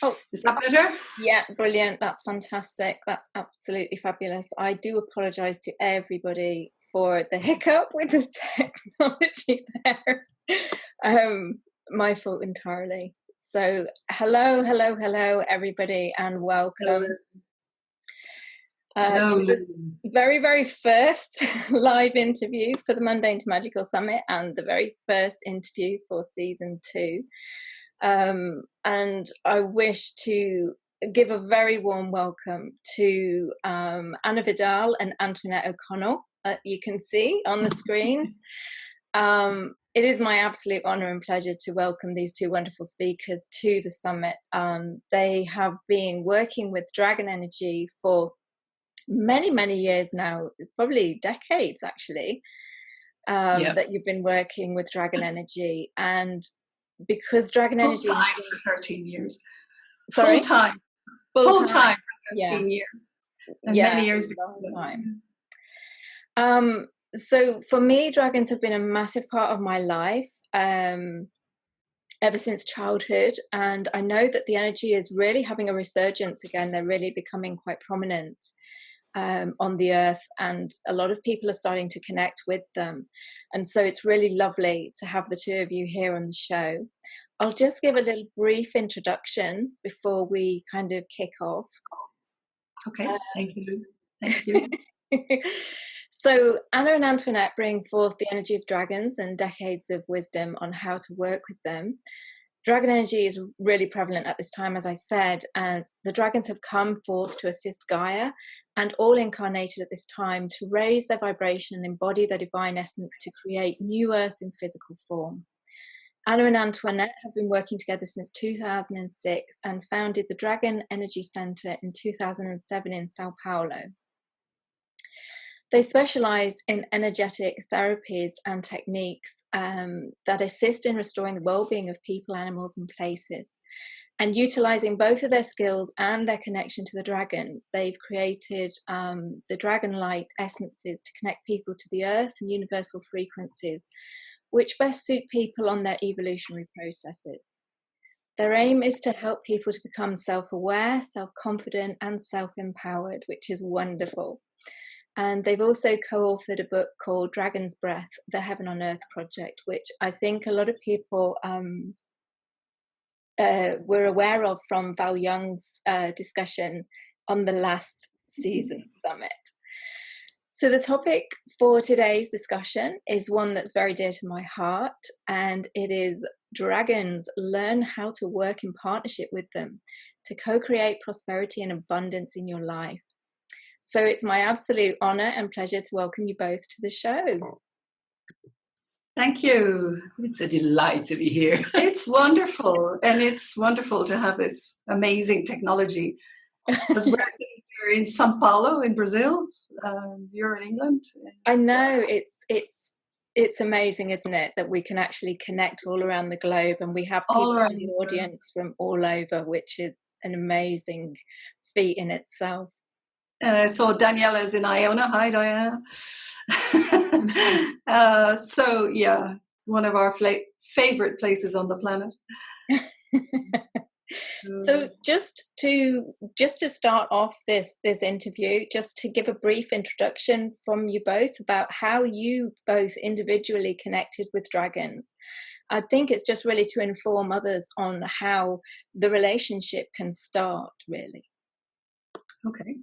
Oh, is that better? Yeah, brilliant. That's fantastic. That's absolutely fabulous. I do apologise to everybody for the hiccup with the technology there. My fault entirely. So hello, everybody, and welcome to this very, very first live interview for the Mundane to Magical Summit, and the very first interview for season 2. And I wish to give a very warm welcome to Anna Vidal and Antoinette O'Connell, you can see on the screens. It is my absolute honour and pleasure to welcome these two wonderful speakers to the summit. They have been working with Dragon Energy for many, many years now. It's probably decades, actually, that you've been working with Dragon Energy. And because Dragon Energy full-time for 13 years. Sorry? Full-time for 13 years. And many years before time. So for me, dragons have been a massive part of my life ever since childhood, and I know that the energy is really having a resurgence again. They're really becoming quite prominent on the earth, and a lot of people are starting to connect with them, and so it's really lovely to have the two of you here on the show. I'll just give a little brief introduction before we kind of kick off. Okay, thank you. So Anna and Antoinette bring forth the energy of dragons and decades of wisdom on how to work with them. Dragon energy is really prevalent at this time, as I said, as the dragons have come forth to assist Gaia and all incarnated at this time to raise their vibration and embody their divine essence to create new earth in physical form. Anna and Antoinette have been working together since 2006 and founded the Dragon Energy Center in 2007 in Sao Paulo. They specialize in energetic therapies and techniques that assist in restoring the well-being of people, animals, and places. And utilizing both of their skills and their connection to the dragons, they've created the dragon light essences to connect people to the earth and universal frequencies, which best suit people on their evolutionary processes. Their aim is to help people to become self-aware, self-confident, and self-empowered, which is wonderful. And they've also co-authored a book called Dragon's Breath, The Heaven on Earth Project, which I think a lot of people were aware of from Val Young's discussion on the last season summit. So the topic for today's discussion is one that's very dear to my heart, and it is dragons. Learn how to work in partnership with them to co-create prosperity and abundance in your life. So it's my absolute honour and pleasure to welcome you both to the show. Thank you. It's a delight to be here. It's wonderful. And it's wonderful to have this amazing technology. As we're here in Sao Paulo in Brazil. You're in England. I know. It's amazing, isn't it, that we can actually connect all around the globe, and we have people in the audience from all over, which is an amazing feat in itself. So Daniela's in Iona. Hi, Diana. So yeah, one of our favorite places on the planet. So just to start off this interview, just to give a brief introduction from you both about how you both individually connected with dragons. I think it's just really to inform others on how the relationship can start, really. Okay.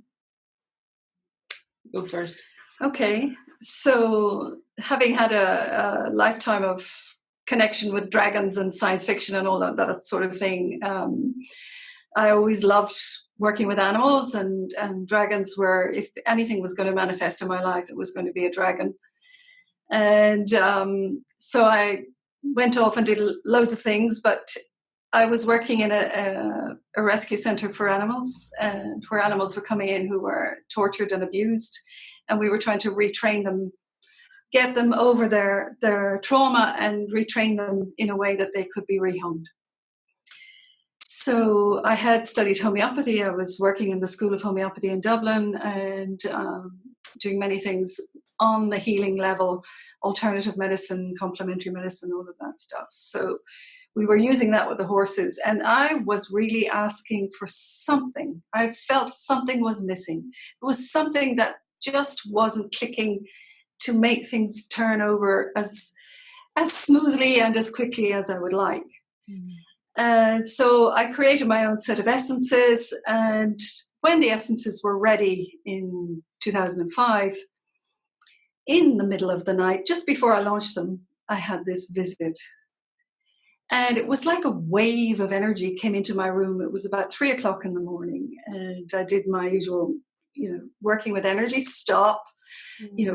Go first. Okay, so having had a lifetime of connection with dragons and science fiction and all that sort of thing, I always loved working with animals, and dragons were, if anything was going to manifest in my life, it was going to be a dragon. And so I went off and did loads of things, but I was working in a rescue center for animals, and where animals were coming in who were tortured and abused, and we were trying to retrain them, get them over their trauma and retrain them in a way that they could be rehomed. So I had studied homeopathy. I was working in the School of Homeopathy in Dublin and doing many things on the healing level, alternative medicine, complementary medicine, all of that stuff. So we were using that with the horses, and I was really asking for something. I felt something was missing. It was something that just wasn't clicking to make things turn over as smoothly and as quickly as I would like. And so I created my own set of essences, and when the essences were ready in 2005, in the middle of the night, just before I launched them, I had this visit. And it was like a wave of energy came into my room. It was about 3:00 in the morning, and I did my usual, working with energy, stop,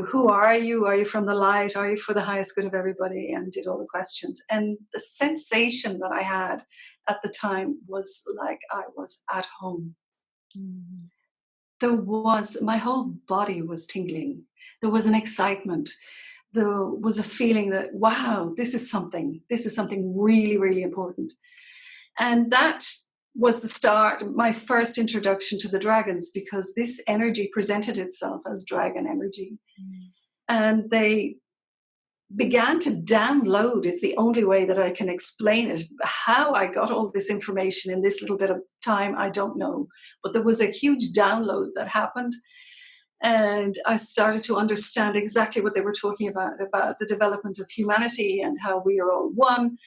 who are you? Are you from the light? Are you for the highest good of everybody? And did all the questions. And the sensation that I had at the time was like I was at home. My whole body was tingling. There was an excitement. There was a feeling that, wow, this is something really, really important. And that was the start, my first introduction to the dragons, because this energy presented itself as dragon energy. And they began to download, is the only way that I can explain it. How I got all this information in this little bit of time, I don't know. But there was a huge download that happened. And I started to understand exactly what they were talking about the development of humanity and how we are all one,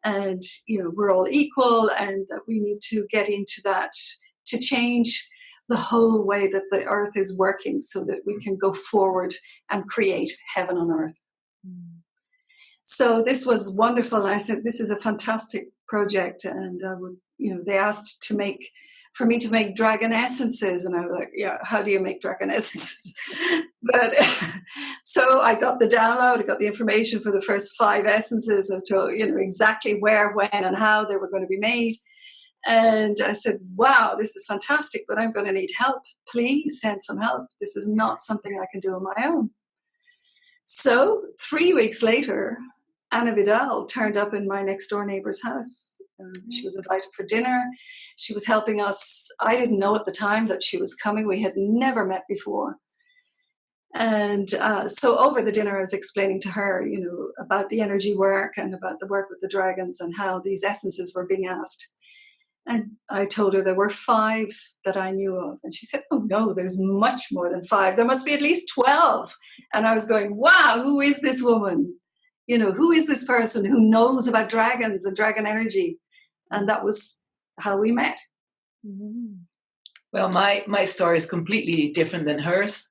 and we're all equal, and that we need to get into that to change the whole way that the earth is working, so that we can go forward and create heaven on earth. So this was wonderful. I said, this is a fantastic project, and I would, they asked for me to make dragon essences, and I was like, yeah, how do you make dragon essences? But so I got the download, I got the information for the first 5 essences as to exactly where, when, and how they were going to be made. And I said, wow, this is fantastic, but I'm going to need help. Please send some help. This is not something I can do on my own. So 3 weeks later, Anna Vidal turned up in my next door neighbor's house. She was invited for dinner. She was helping us. I didn't know at the time that she was coming. We had never met before. And so over the dinner, I was explaining to her, about the energy work and about the work with the dragons and how these essences were being asked. And I told her there were 5 that I knew of. And she said, oh, no, there's much more than 5. There must be at least 12. And I was going, wow, who is this woman? Who is this person who knows about dragons and dragon energy? And that was how we met. Well, my story is completely different than hers,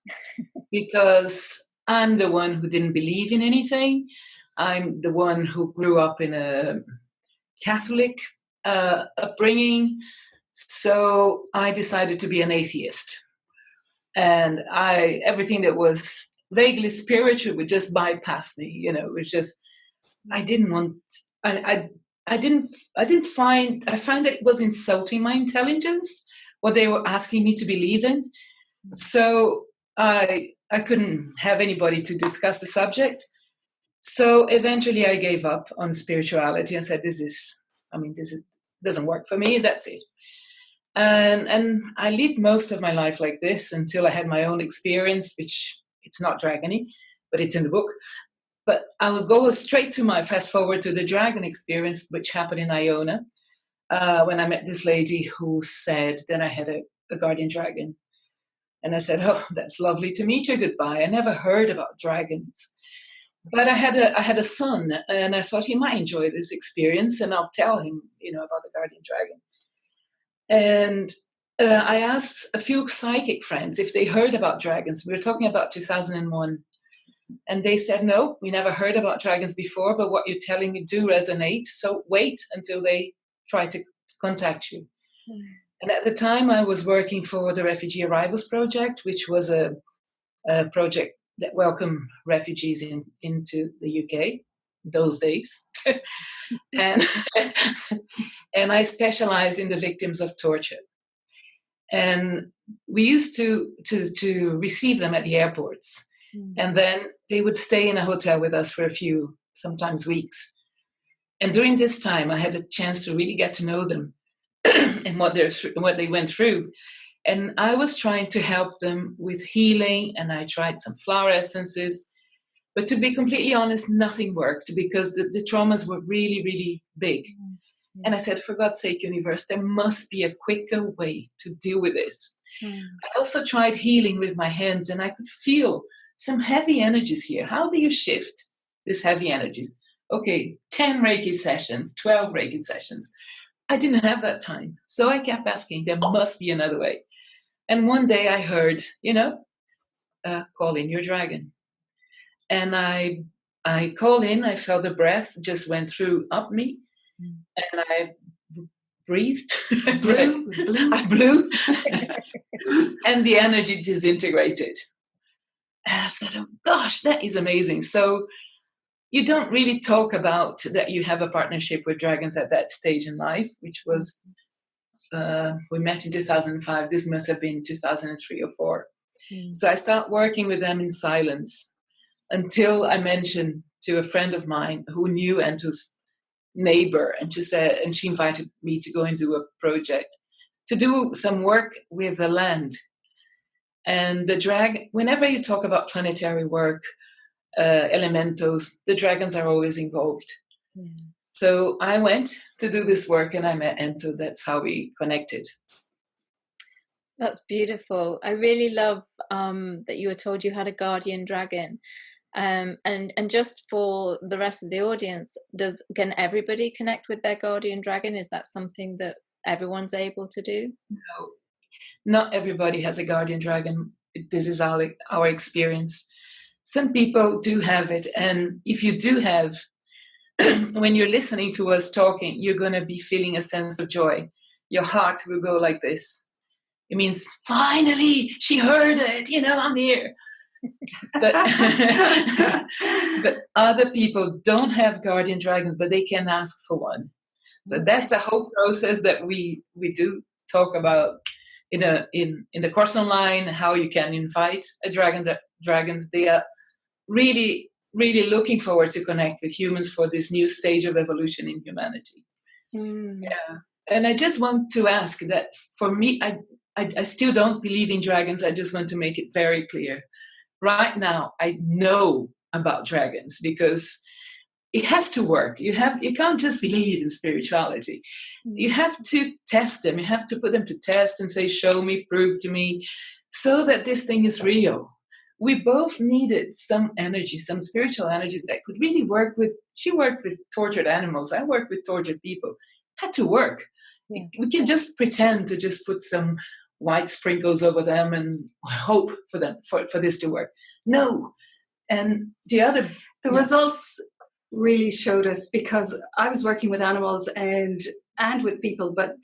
because I'm the one who didn't believe in anything. I'm the one who grew up in a Catholic upbringing. So I decided to be an atheist. And everything that was vaguely spiritual would just bypass me. It was just, I found that it was insulting my intelligence, what they were asking me to believe in. So I couldn't have anybody to discuss the subject. So eventually I gave up on spirituality and said, this doesn't work for me. That's it. And I lived most of my life like this until I had my own experience, which it's not dragony, but it's in the book. But I will go straight to fast forward to the dragon experience, which happened in Iona, when I met this lady who said, then I had a guardian dragon. And I said, oh, that's lovely to meet you. Goodbye. I never heard about dragons. But I had a son, and I thought he might enjoy this experience, and I'll tell him, about the guardian dragon. And I asked a few psychic friends if they heard about dragons. We were talking about 2001. And they said, no, we never heard about dragons before, but what you're telling me do resonate. So wait until they try to contact you. And at the time, I was working for the Refugee Arrivals Project, which was a project that welcomed refugees into the UK those days. and I specialize in the victims of torture. And we used to receive them at the airports. And then they would stay in a hotel with us for a few, sometimes weeks. And during this time, I had a chance to really get to know them and what they went through. And I was trying to help them with healing, and I tried some flower essences. But to be completely honest, nothing worked because the traumas were really, really big. Mm. And I said, for God's sake, universe, there must be a quicker way to deal with this. Mm. I also tried healing with my hands, and I could feel some heavy energies here. How do you shift these heavy energies? Okay, 10 Reiki sessions, 12 Reiki sessions. I didn't have that time. So I kept asking, there must be another way. And one day I heard, call in your dragon. And I called in, I felt the breath just went through up me, and I breathed. I blew, and the energy disintegrated. And I said, oh gosh, that is amazing. So you don't really talk about that you have a partnership with dragons at that stage in life, which was, we met in 2005. This must have been 2003 or 4. So I started working with them in silence until I mentioned to a friend of mine who knew Anto's neighbor, and she invited me to go and do a project to do some work with the land. And whenever you talk about planetary work, elementals, the dragons are always involved. So I went to do this work and I met Anto. That's how we connected. That's beautiful. I really love that you were told you had a guardian dragon. And just for the rest of the audience, can everybody connect with their guardian dragon? Is that something that everyone's able to do? No, not everybody has a guardian dragon. This is our experience. Some people do have it, and if you do have, when you're listening to us talking, you're going to be feeling a sense of joy. Your heart will go like this. It means, finally, she heard it, I'm here. But other people don't have guardian dragons, but they can ask for one. So that's a whole process that we do talk about in the course online, how you can invite a dragons. They are really, really looking forward to connect with humans for this new stage of evolution in humanity. Yeah. And I just want to ask that for me, I still don't believe in dragons. I just want to make it very clear. Right now, I know about dragons because it has to work. You can't just believe in spirituality. You have to test them. You have to put them to test and say, show me, prove to me, so that this thing is real. We both needed some energy, some spiritual energy that could really work with. She worked with tortured animals. I worked with tortured people. Had to work. Yeah. We can just pretend to just put some white sprinkles over them and hope for them for this to work. No. And the results really showed us, because I was working with animals and with people, but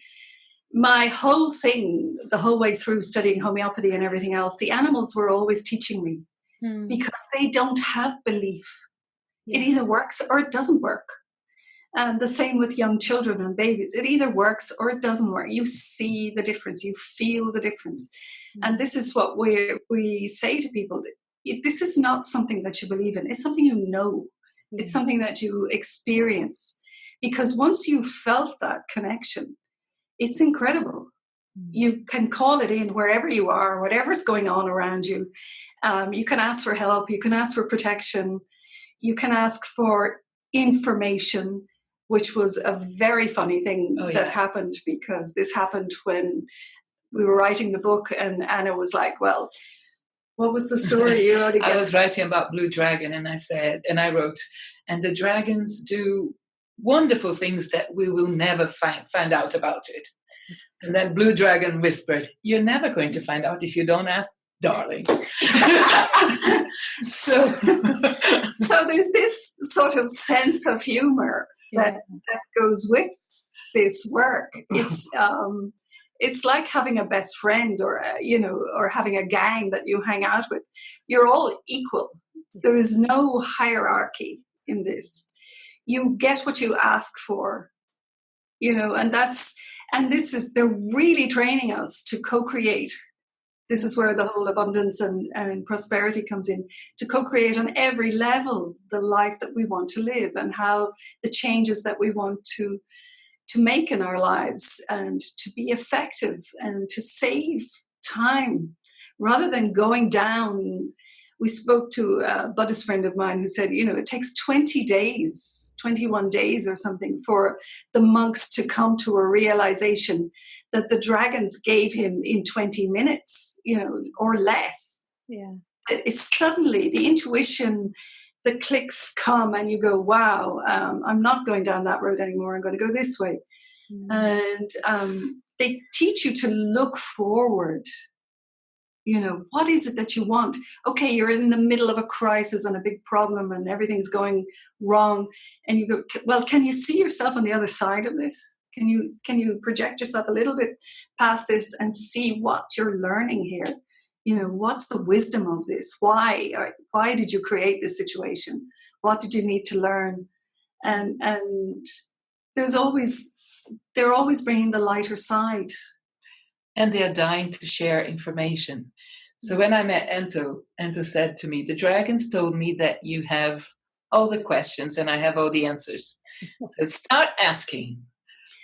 my whole thing, the whole way through studying homeopathy and everything else, the animals were always teaching me because they don't have belief. It either works or it doesn't work. And the same with young children and babies. It either works or it doesn't work. You see the difference. You feel the difference. And this is what we say to people. This is not something that you believe in. It's something you know. It's something that you experience. Because once you've felt that connection, it's incredible. You can call it in wherever you are, whatever's going on around you. You can ask for help. You can ask for protection. You can ask for information, which was a very funny thing that happened, because this happened when we were writing the book, and Anna was like, well, what was the story? I was writing about Blue Dragon, and I wrote, and the dragons do wonderful things that we will never find out about it. And then Blue Dragon whispered, you're never going to find out if you don't ask, darling. So there's this sort of sense of humor that goes with this work. It's like having a best friend, or having a gang that you hang out with. You're all equal. There is no hierarchy in this. You get what you ask for, and they're really training us to co-create. This is where the whole abundance and prosperity comes in, to co-create on every level the life that we want to live, and how the changes that we want to make in our lives, and to be effective and to save time, rather than going down we spoke to a Buddhist friend of mine who said, it takes 20 days, 21 days or something for the monks to come to a realization that the dragons gave him in 20 minutes, or less. Yeah. It's suddenly the intuition, the clicks come and you go, wow, I'm not going down that road anymore. I'm going to go this way. And they teach you to look forward. What is it that you want? Okay, you're in the middle of a crisis and a big problem and everything's going wrong. And you go, well, can you see yourself on the other side of this? Can you project yourself a little bit past this and see what you're learning here? What's the wisdom of this? Why did you create this situation? What did you need to learn? And they're always bringing the lighter side. And they're dying to share information. So when I met Anto said to me, the dragons told me that you have all the questions and I have all the answers. So start asking.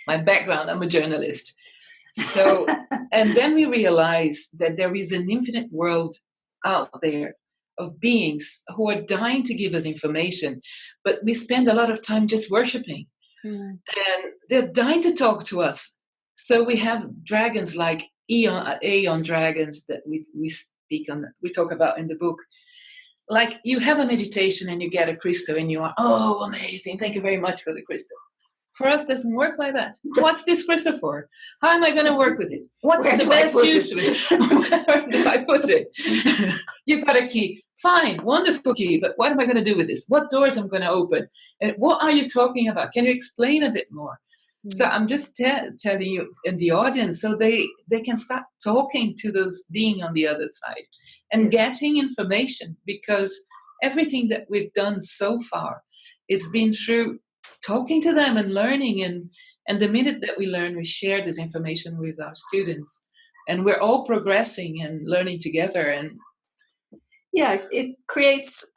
My background, I'm a journalist. So, and then we realized that there is an infinite world out there of beings who are dying to give us information, but we spend a lot of time just worshiping. And they're dying to talk to us. So we have dragons like Aeon dragons that we talk about in the book. Like you have a meditation and you get a crystal and you are, oh, amazing. Thank you very much for the crystal. For us, it doesn't work like that. What's this crystal for? How am I going to work with it? What's the best use to it? Where do I put it? You got a key. Fine, wonderful key, but what am I going to do with this? What doors am I going to open? And what are you talking about? Can you explain a bit more? So I'm just telling you in the audience so they can start talking to those being on the other side and getting information, because everything that we've done so far is been through talking to them and learning. And the minute that we learn, we share this information with our students. And we're all progressing and learning together. And yeah, it creates,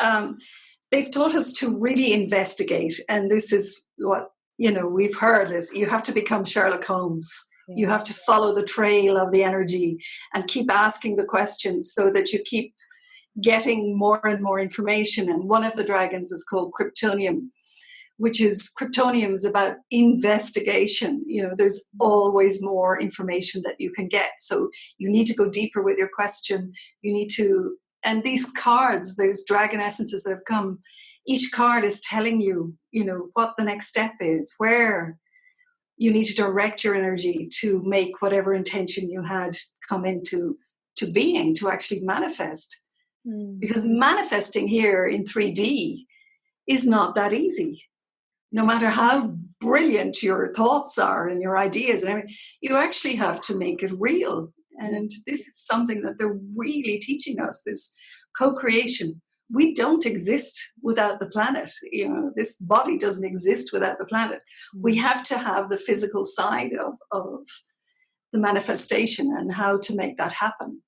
they've taught us to really investigate. And this is what, we've heard is you have to become Sherlock Holmes. Yeah. You have to follow the trail of the energy and keep asking the questions so that you keep getting more and more information. And one of the dragons is called Kryptonium, which is Kryptonium is about investigation. There's always more information that you can get. So you need to go deeper with your question. You need to, and these cards, these dragon essences that have come, each card is telling you, what the next step is, where you need to direct your energy to make whatever intention you had come into being, to actually manifest. Because manifesting here in 3D is not that easy. No matter how brilliant your thoughts are and your ideas and everything, you actually have to make it real. And this is something that they're really teaching us, this co-creation. We don't exist without the planet. This body doesn't exist without the planet. We have to have the physical side of the manifestation and how to make that happen.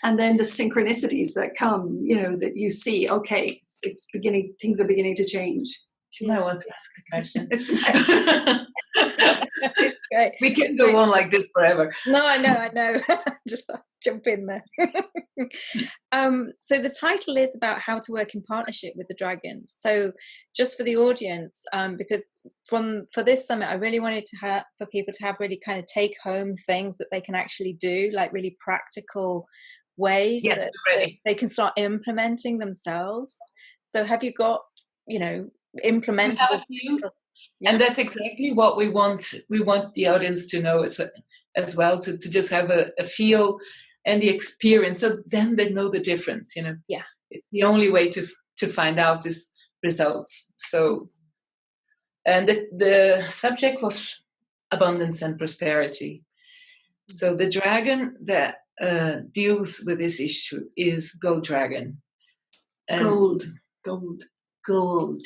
And then the synchronicities that come, that you see, okay, things are beginning to change. You might want to ask a question. Great. We can go on like this forever. No, I know. Just jump in there. So the title is about how to work in partnership with the dragons. So just for the audience, because for this summit, I really wanted for people to have really kind of take home things that they can actually do, like really practical ways that they can start implementing themselves. So have you got, implementable? Yeah. And that's exactly what we want. We want the audience to know as well, to just have a feel and the experience. So then they know the difference, Yeah. It's the only way to find out is results. So, and the subject was abundance and prosperity. So the dragon that deals with this issue is Gold Dragon. And Gold Dragon. Gold.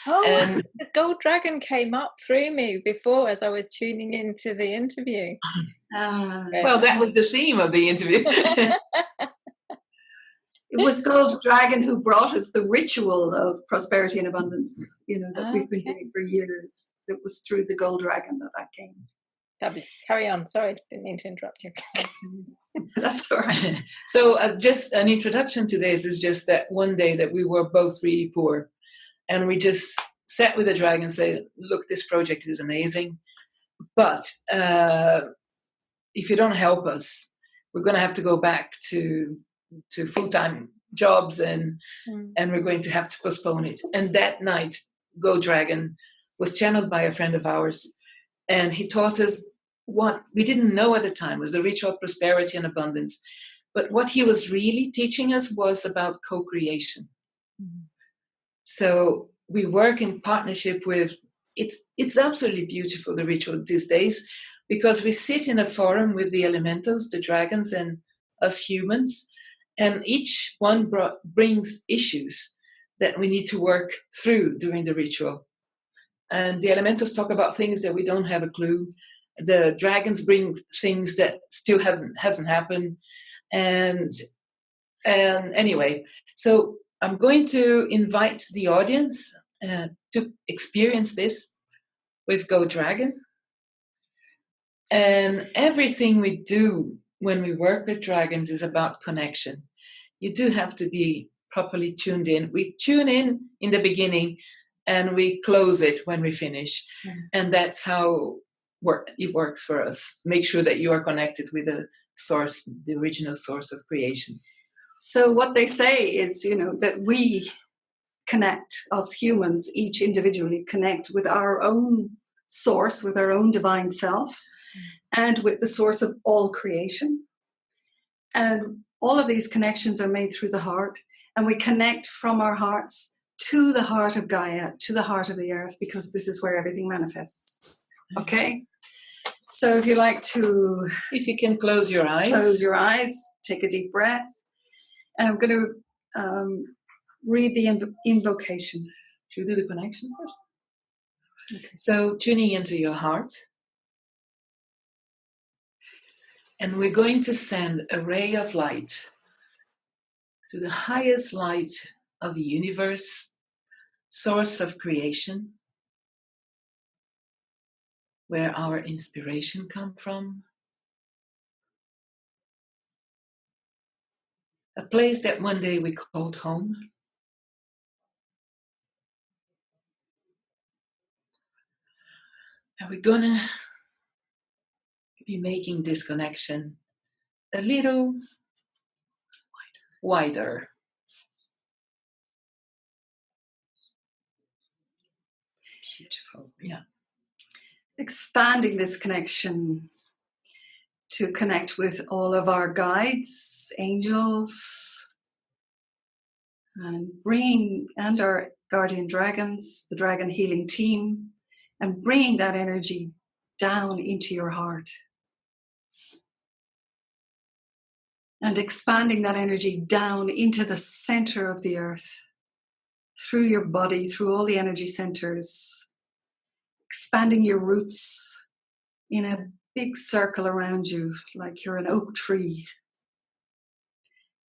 Oh, and the Gold Dragon came up through me before as I was tuning into the interview. Well, that was the theme of the interview. It was Gold Dragon who brought us the ritual of prosperity and abundance, that we've been doing for years. It was through the Gold Dragon that came. Fabulous. Carry on. Sorry, didn't mean to interrupt you. That's all right. So just an introduction to this is just that one day that we were both really poor, and we just sat with the dragon and said, look, this project is amazing, but if you don't help us, we're going to have to go back to full-time jobs, and we're going to have to postpone it. And that night, Go Dragon was channeled by a friend of ours, and he taught us what we didn't know at the time was the ritual of prosperity and abundance. But what he was really teaching us was about co-creation. Mm-hmm. So we work in partnership with, it's absolutely beautiful, the ritual these days, because we sit in a forum with the elementals, the dragons, and us humans, and each one brings issues that we need to work through during the ritual. And the elementals talk about things that we don't have a clue. The dragons bring things that still hasn't happened. And anyway, so I'm going to invite the audience to experience this with Go Dragon. And everything we do when we work with dragons is about connection. You do have to be properly tuned in. We tune in the beginning and we close it when we finish. Mm-hmm. And that's how it works for us. Make sure that you are connected with the source, the original source of creation. So what they say is, that we connect, us humans, each individually connect with our own source, with our own divine self, and with the source of all creation. And all of these connections are made through the heart, and we connect from our hearts to the heart of Gaia, to the heart of the earth, because this is where everything manifests. Okay? So if you like to... If you can close your eyes. Close your eyes, take a deep breath. And I'm going to read the invocation. Should we do the connection first? Okay. So tuning into your heart. And we're going to send a ray of light to the highest light of the universe, source of creation, where our inspiration comes from. A place that one day we called home. And we're going to be making this connection a little wider. Beautiful, yeah. Expanding this connection to connect with all of our guides, angels, and our guardian dragons, the dragon healing team, and bringing that energy down into your heart. And expanding that energy down into the center of the earth, through your body, through all the energy centers, expanding your roots in a big circle around you, like you're an oak tree.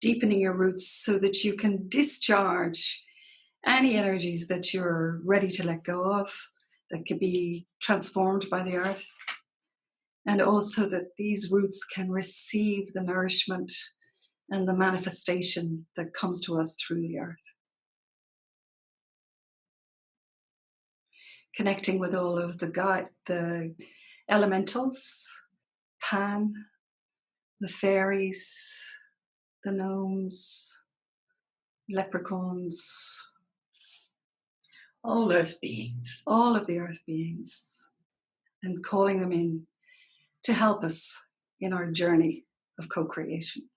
Deepening your roots so that you can discharge any energies that you're ready to let go of, that could be transformed by the earth. And also that these roots can receive the nourishment and the manifestation that comes to us through the earth. Connecting with all of the elementals, Pan, the fairies, the gnomes, leprechauns. All earth beings. All of the earth beings. And calling them in to help us in our journey of co-creation.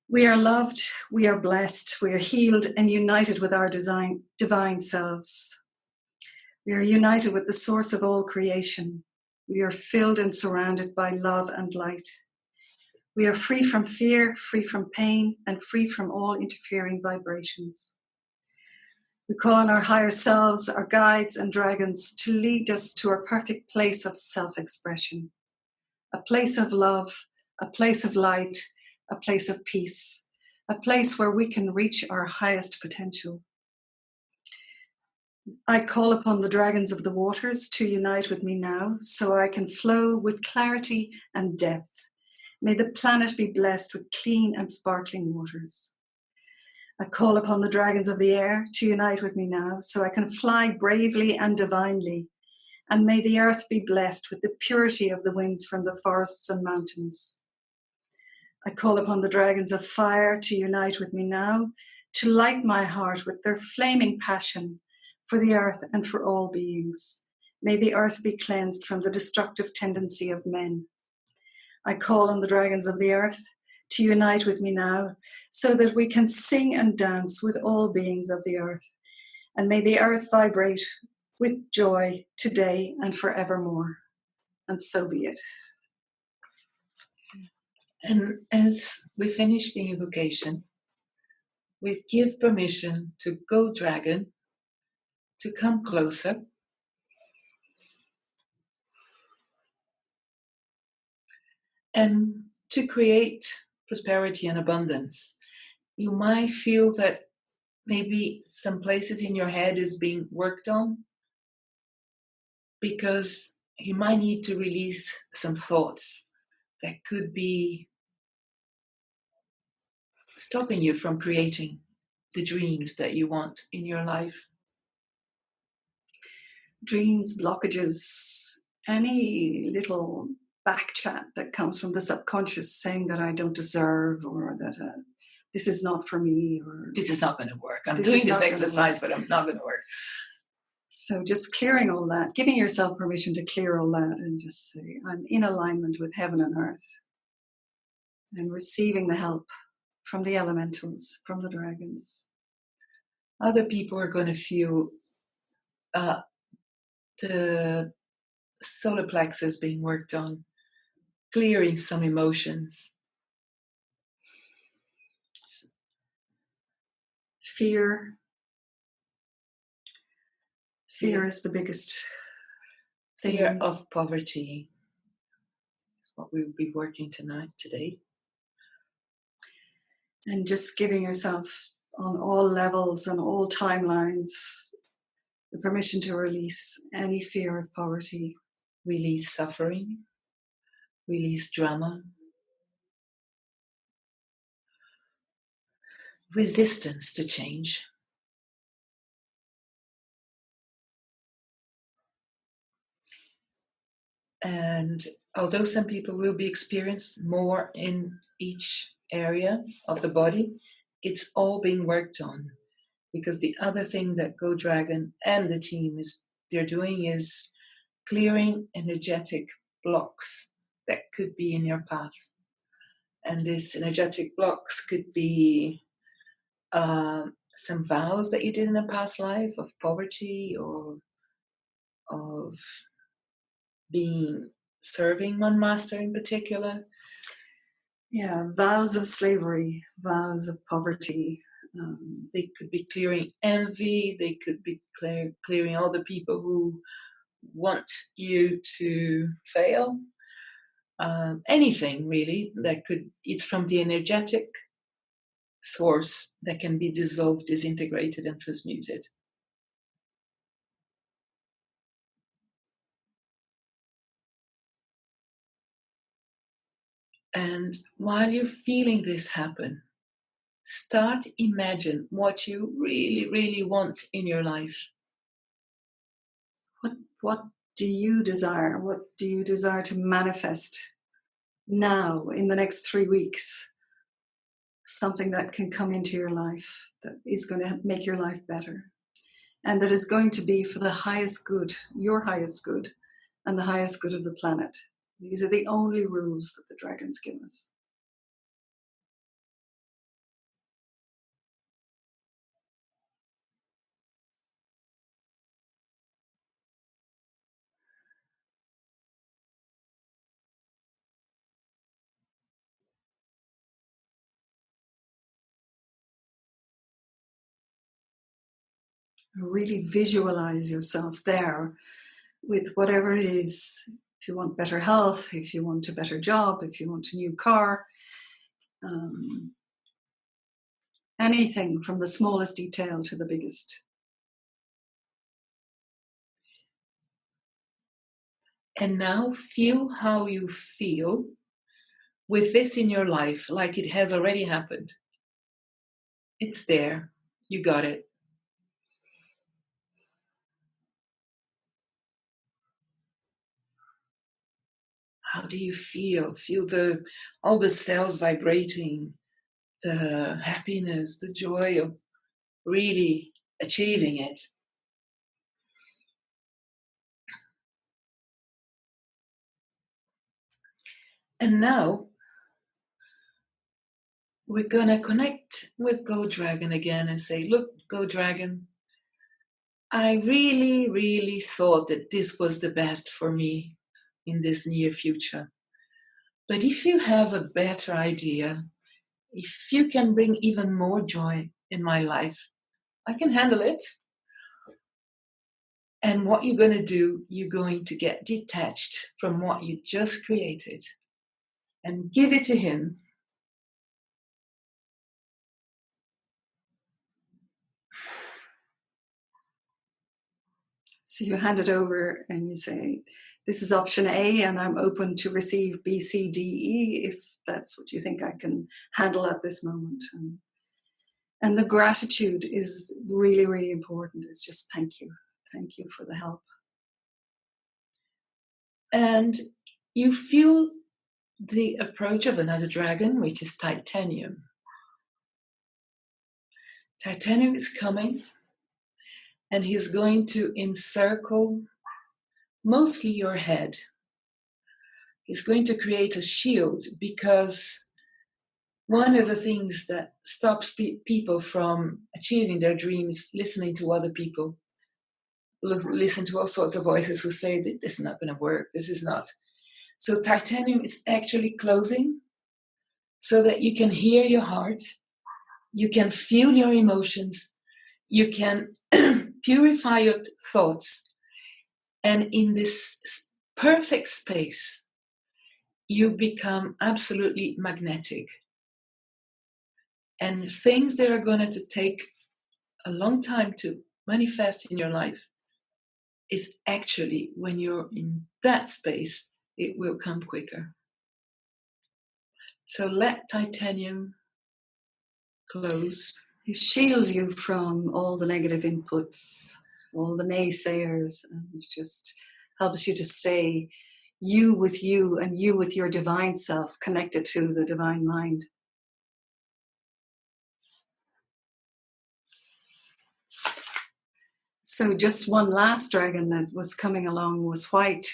We are loved, we are blessed, we are healed and united with our divine selves. We are united with the source of all creation. We are filled and surrounded by love and light. We are free from fear, free from pain, and free from all interfering vibrations. We call on our higher selves, our guides and dragons, to lead us to our perfect place of self-expression, a place of love, a place of light, a place of peace, a place where we can reach our highest potential. I call upon the dragons of the waters to unite with me now, so I can flow with clarity and depth. May the planet be blessed with clean and sparkling waters. I call upon the dragons of the air to unite with me now, so I can fly bravely and divinely. And may the earth be blessed with the purity of the winds from the forests and mountains. I call upon the dragons of fire to unite with me now, to light my heart with their flaming passion for the earth and for all beings. May the earth be cleansed from the destructive tendency of men. I call on the dragons of the earth to unite with me now, so that we can sing and dance with all beings of the earth. And may the earth vibrate with joy today and forevermore. And so be it. And as we finish the invocation, we give permission to Go Dragon to come closer. And to create prosperity and abundance. You might feel that maybe some places in your head is being worked on, because you might need to release some thoughts that could be stopping you from creating the dreams that you want in your life. Dreams, blockages, any little back chat that comes from the subconscious saying that I don't deserve, or that this is not for me, or this is not going to work. I'm doing this exercise, but I'm not going to work. So just clearing all that, giving yourself permission to clear all that, and just say, I'm in alignment with heaven and earth, and receiving the help from the elementals, from the dragons. Other people are going to feel the solar plexus being worked on, clearing some emotions. Fear. Fear is the biggest thing. Fear of poverty is what we will be working today. And just giving yourself on all levels and all timelines the permission to release any fear of poverty. Release suffering, release drama, resistance to change. And although some people will be experienced more in each area of the body, it's all being worked on. Because the other thing that Go Dragon and the team they're doing is clearing energetic blocks that could be in your path. And these energetic blocks could be some vows that you did in a past life of poverty, or of serving one master in particular. Yeah, vows of slavery, vows of poverty. They could be clearing envy. They could be clearing all the people who want you to fail. Anything really it's from the energetic source that can be dissolved, disintegrated, and transmuted. And while you're feeling this happen, start imagine what you really, really want in your life. What do you desire? What do you desire to manifest now in the next 3 weeks? Something that can come into your life that is going to make your life better, and that is going to be for the highest good, your highest good, and the highest good of the planet. These are the only rules that the dragons give us. Really visualize yourself there with whatever it is. If you want better health, if you want a better job, if you want a new car, anything from the smallest detail to the biggest. And now feel how you feel with this in your life, like it has already happened. It's there. You got it. How do you feel? Feel all the cells vibrating, the happiness, the joy of really achieving it. And now we're going to connect with Go Dragon again and say, look, Go Dragon, I really, really thought that this was the best for me in this near future. But if you have a better idea, if you can bring even more joy in my life, I can handle it. And what you're going to do, you're going to get detached from what you just created and give it to him. So you hand it over and you say, this is option A, and I'm open to receive B, C, D, E, if that's what you think I can handle at this moment. And the gratitude is really, really important. It's just thank you. Thank you for the help. And you feel the approach of another dragon, which is Titanium. Titanium is coming, and he's going to encircle mostly your head. He's going to create a shield, because one of the things that stops people from achieving their dreams, listening to other people, listen to all sorts of voices who say that this is not going to work, this is not. So Titanium is actually closing so that you can hear your heart, you can feel your emotions, you can purify your thoughts, and in this perfect space, you become absolutely magnetic. And things that are going to take a long time to manifest in your life is actually, when you're in that space, it will come quicker. So let Titanium close. Shield you from all the negative inputs, all the naysayers, and it just helps you to stay you with you and you with your divine self, connected to the divine mind. So just one last dragon that was coming along was white.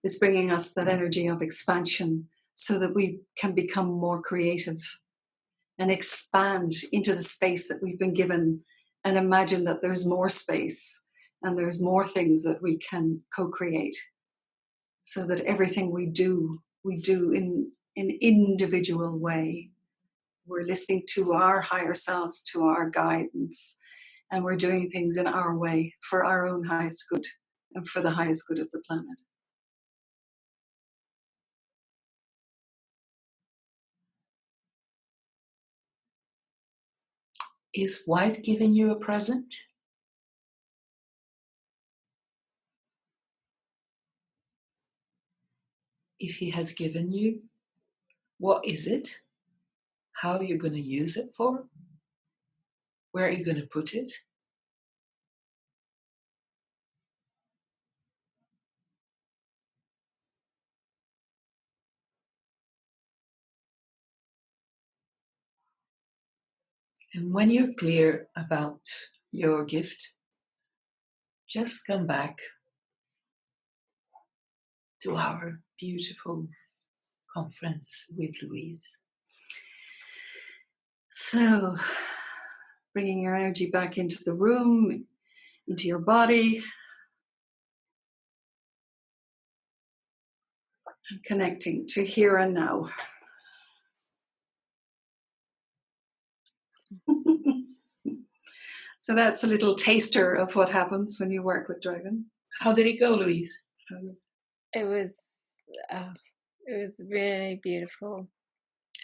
It's bringing us that energy of expansion so that we can become more creative and expand into the space that we've been given, and imagine that there's more space and there's more things that we can co-create, so that everything we do in an individual way. We're listening to our higher selves, to our guidance, and we're doing things in our way for our own highest good and for the highest good of the planet. Is white giving you a present? If he has given you, what is it? How are you going to use it for? Where are you going to put it? And when you're clear about your gift, just come back to our beautiful conference with Louise. So, bringing your energy back into the room, into your body, and connecting to here and now. So that's a little taster of what happens when you work with Dragon. How did it go, Louise? It was really beautiful.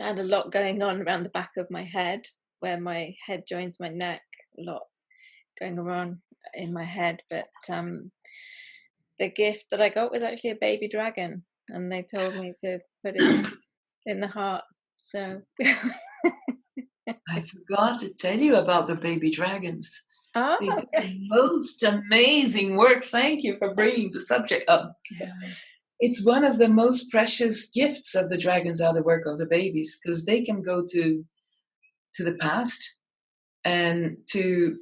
I had a lot going on around the back of my head, where my head joins my neck. A lot going on in my head, but the gift that I got was actually a baby dragon, and they told me to put it in the heart. So I forgot to tell you about the baby dragons. oh, They do the most amazing work. Thank you for bringing the subject up. yeah. It's one of the most precious gifts of the dragons are the work of the babies, because they can go to the past and to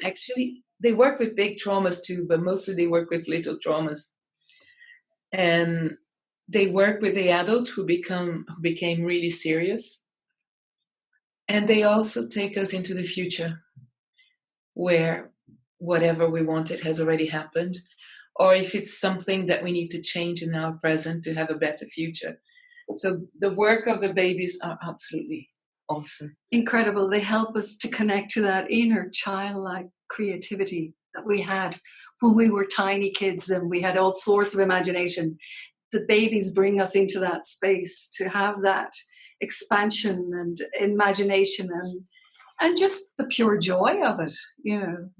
actually, they work with big traumas too, but mostly they work with little traumas. And they work with the adult who became really serious. And they also take us into the future, where whatever we wanted has already happened, or if it's something that we need to change in our present to have a better future. So the work of the babies are absolutely awesome. Incredible. They help us to connect to that inner childlike creativity that we had when we were tiny kids and we had all sorts of imagination. The babies bring us into that space to have that expansion and imagination and just the pure joy of it, you know.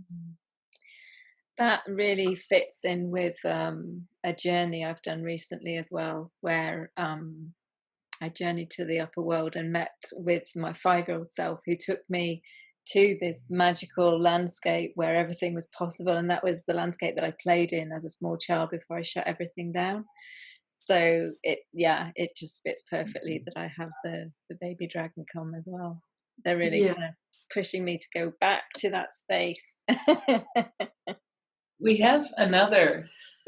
That really fits in with a journey I've done recently as well, where I journeyed to the upper world and met with my 5-year-old self, who took me to this magical landscape where everything was possible. And that was the landscape that I played in as a small child before I shut everything down. So it just fits perfectly that I have the baby dragon come as well. They're really kind of pushing me to go back to that space. We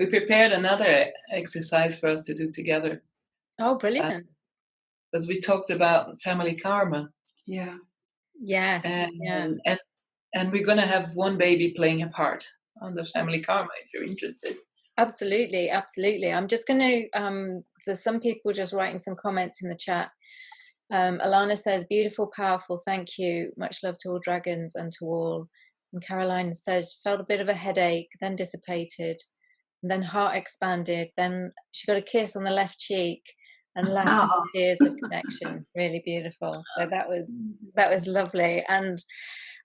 prepared another exercise for us to do together. Oh, brilliant. Because we talked about family karma. Yeah. Yes. And we're going to have one baby playing a part on the family karma, if you're interested. Absolutely. I'm just going to, there's some people just writing some comments in the chat. Alana says, beautiful, powerful, thank you. Much love to all dragons and to all. And Caroline says, felt a bit of a headache, then dissipated, and then heart expanded. Then she got a kiss on the left cheek and laughed tears of connection. Really beautiful. So that was lovely. And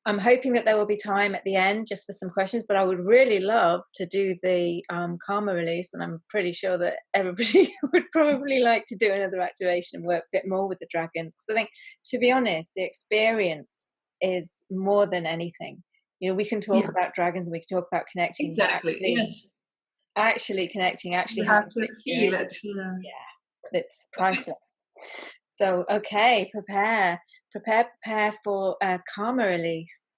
I'm hoping that there will be time at the end just for some questions, but I would really love to do the karma release, and I'm pretty sure that everybody would probably like to do another activation and work a bit more with the dragons. Because I think, to be honest, the experience is more than anything. You know, we can talk about dragons and we can talk about connecting. Exactly. Yes. Actually connecting, you have to feel it. Yeah, it's priceless. So, okay, prepare for a karma release.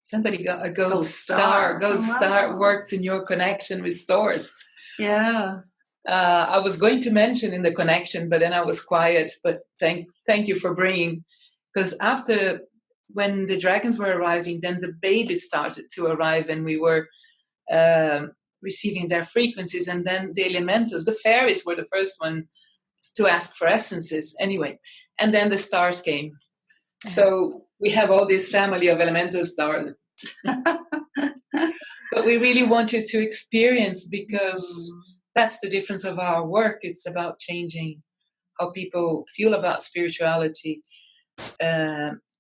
Somebody got a gold star. Gold star works in your connection with Source. Yeah. I was going to mention in the connection, but then I was quiet. But thank you for bringing, because after, when the dragons were arriving, then the babies started to arrive, and we were receiving their frequencies, and then the elementals, the fairies, were the first one to ask for essences anyway, and then the stars came. So we have all this family of elemental stars. But we really want you to experience, because that's the difference of our work. It's about changing how people feel about spirituality,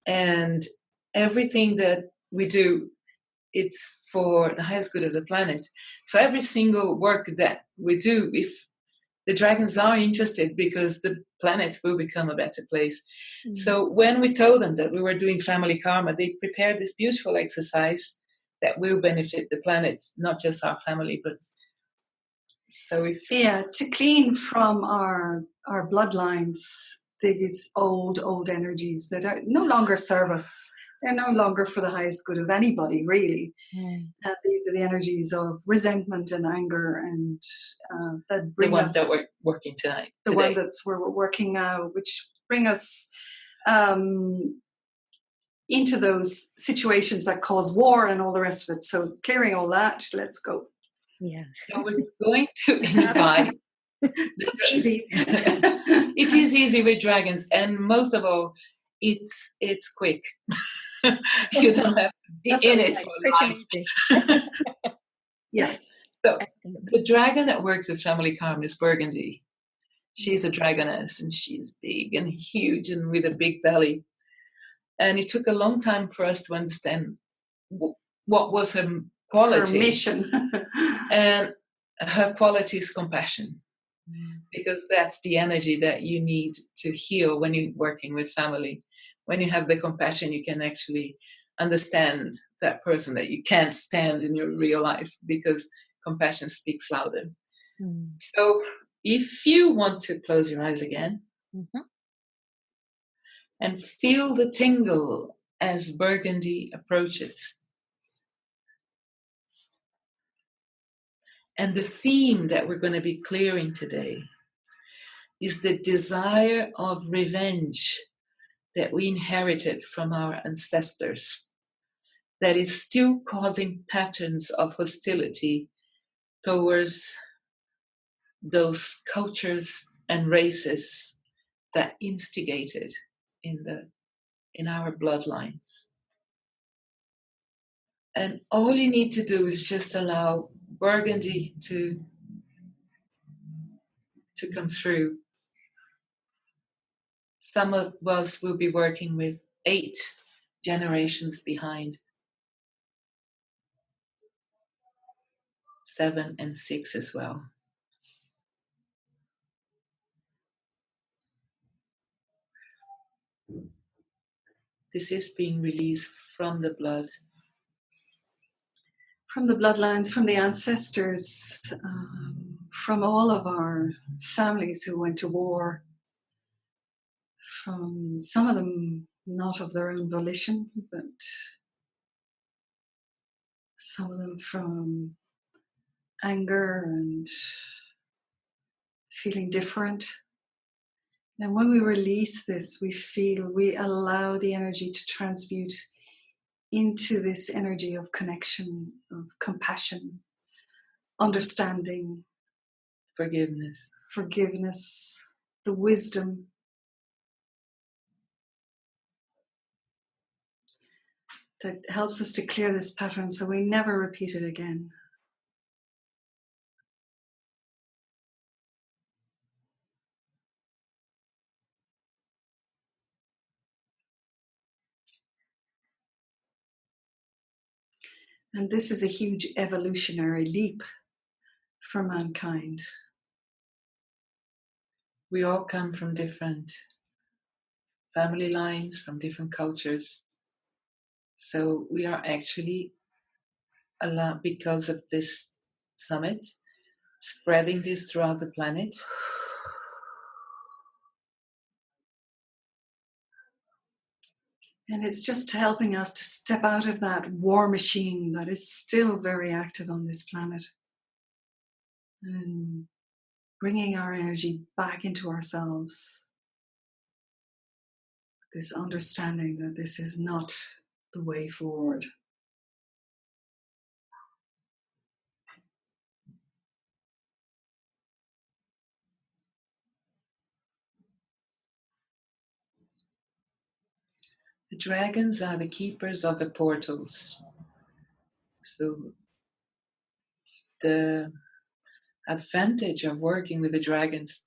and everything that we do, it's for the highest good of the planet. So every single work that we do, if the dragons are interested, because the planet will become a better place. So when we told them that we were doing family karma, they prepared this beautiful exercise that will benefit the planet, not just our family, but so if... Yeah, to clean from our bloodlines these old energies that are no longer serve us. They're no longer for the highest good of anybody, really. These are the energies of resentment and anger, and that bring the ones us, that we're working tonight. The one that's where we're working now, which bring us into those situations that cause war and all the rest of it. So clearing all that, let's go. Yeah. So we're going to invite. It's easy. It is easy with dragons, and most of all, it's quick. You don't have to be in it for life. Yeah. So the dragon that works with family karma is Burgundy. She's a dragoness, and she's big and huge and with a big belly. And it took a long time for us to understand what was her quality. Her mission. And her quality is compassion, because that's the energy that you need to heal when you're working with family. When you have the compassion, you can actually understand that person that you can't stand in your real life, because compassion speaks louder. So if you want to close your eyes again, and feel the tingle as Burgundy approaches. And the theme that we're going to be clearing today is the desire of revenge that we inherited from our ancestors, that is still causing patterns of hostility towards those cultures and races that instigated in our bloodlines. And all you need to do is just allow Burgundy to come through. Some of us will be working with 8 generations behind, 7 and 6 as well. This is being released from the blood. From the bloodlines, from the ancestors, from all of our families who went to war, from some of them not of their own volition, but some of them from anger and feeling different. And when we release this, we allow the energy to transmute into this energy of connection, of compassion, understanding, Forgiveness, the wisdom. That helps us to clear this pattern so we never repeat it again. And this is a huge evolutionary leap for mankind. we all come from different family lines, from different cultures. So we are actually allowed, because of this summit, spreading this throughout the planet. And it's just helping us to step out of that war machine that is still very active on this planet. And bringing our energy back into ourselves. This understanding that this is not the way forward. The dragons are the keepers of the portals. So the advantage of working with the dragons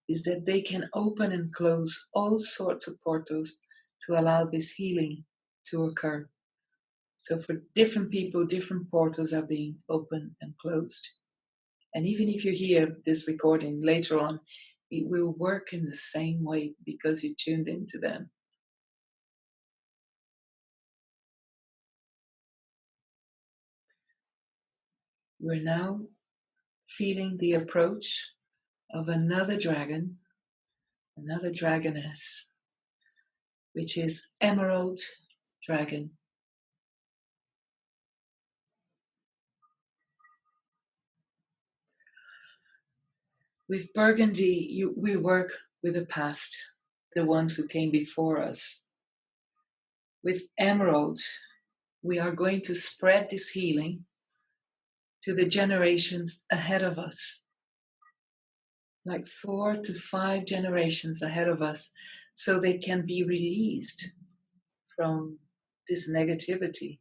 is that they can open and close all sorts of portals to allow this healing to occur. So for different people, different portals are being opened and closed. And even if you hear this recording later on, it will work in the same way because you tuned into them. We're now feeling the approach of another dragon, another dragoness, which is Emerald Dragon. With Burgundy, we work with the past, the ones who came before us. With Emerald, we are going to spread this healing to the generations ahead of us, like 4 to 5 generations ahead of us, so they can be released from this negativity.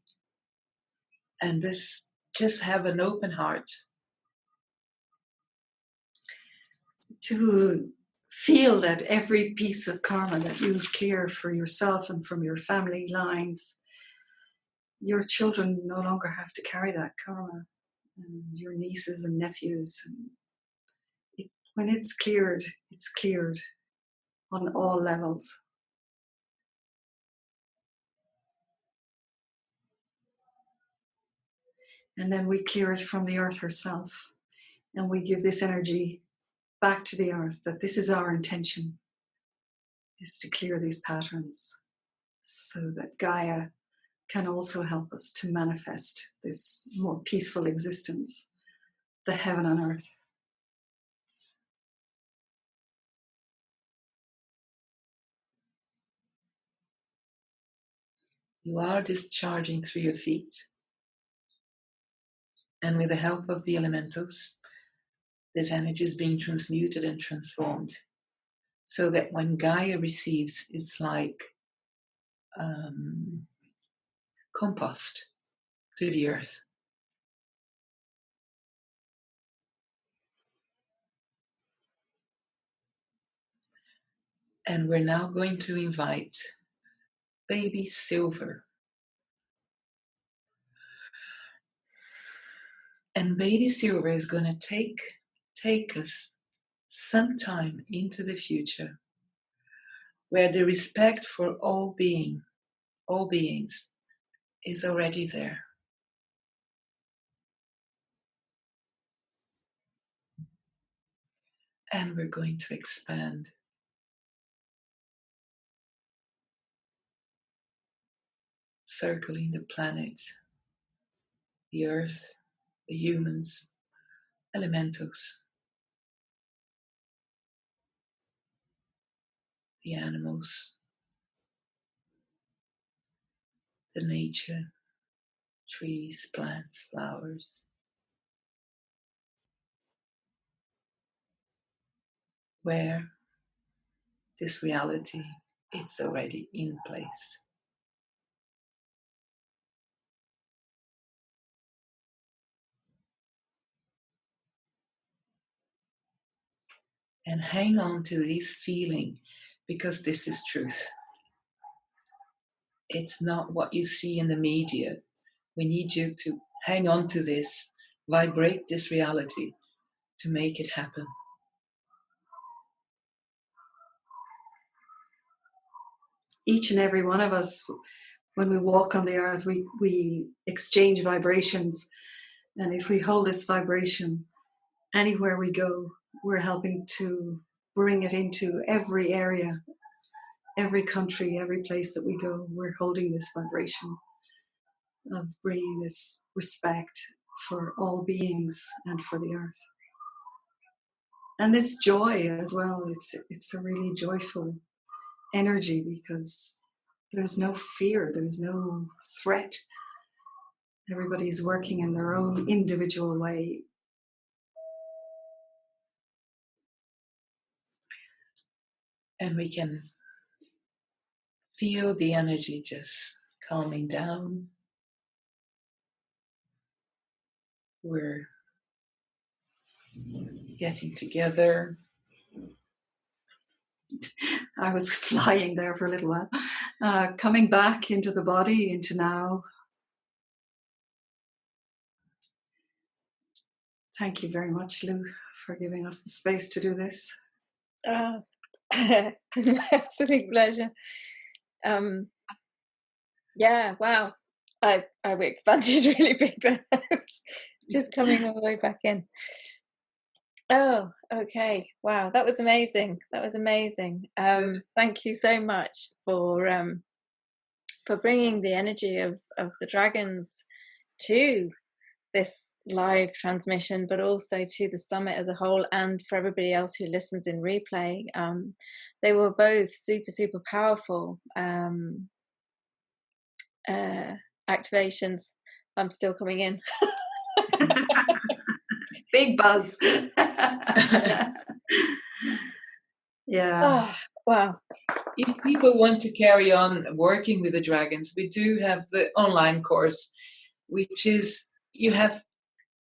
And this, just have an open heart. To feel that every piece of karma that you've cleared for yourself and from your family lines, your children no longer have to carry that karma, and your nieces and nephews. And when it's cleared on all levels. And then we clear it from the earth herself. And we give this energy back to the earth, that this is our intention, is to clear these patterns so that Gaia can also help us to manifest this more peaceful existence, the heaven on earth. You are discharging through your feet. And with the help of the elementals, this energy is being transmuted and transformed. So that when Gaia receives, it's like compost to the earth. And we're now going to invite baby Silver. And baby Silver is going to take us some time into the future where the respect for all beings is already there. And we're going to expand. Circling the planet, the earth, the humans, elementals, the animals, the nature, trees, plants, flowers. Where this reality, it's already in place. And hang on to this feeling, because this is truth. It's not what you see in the media. We need you to hang on to this, vibrate this reality to make it happen. Each and every one of us, when we walk on the earth, we exchange vibrations. And if we hold this vibration anywhere we go, we're helping to bring it into every area, every country, every place that we go. We're holding this vibration of bringing this respect for all beings and for the earth. And this joy as well, it's a really joyful energy because there's no fear, there's no threat. Everybody's working in their own individual way. And we can feel the energy just calming down. We're getting together. I was flying there for a little while. Coming back into the body, into now. Thank you very much, Lou, for giving us the space to do this. It's my absolute pleasure. Yeah, wow. I expanded really big there. Just coming all the way back in. Oh, okay. Wow, that was amazing. That was amazing. Thank you so much for bringing the energy of the dragons to this live transmission, but also to the summit as a whole, and for everybody else who listens in replay. They were both super powerful activations. I'm still coming in. Big buzz. Yeah. Oh, wow. If people want to carry on working with the dragons, we do have the online course, which is, you have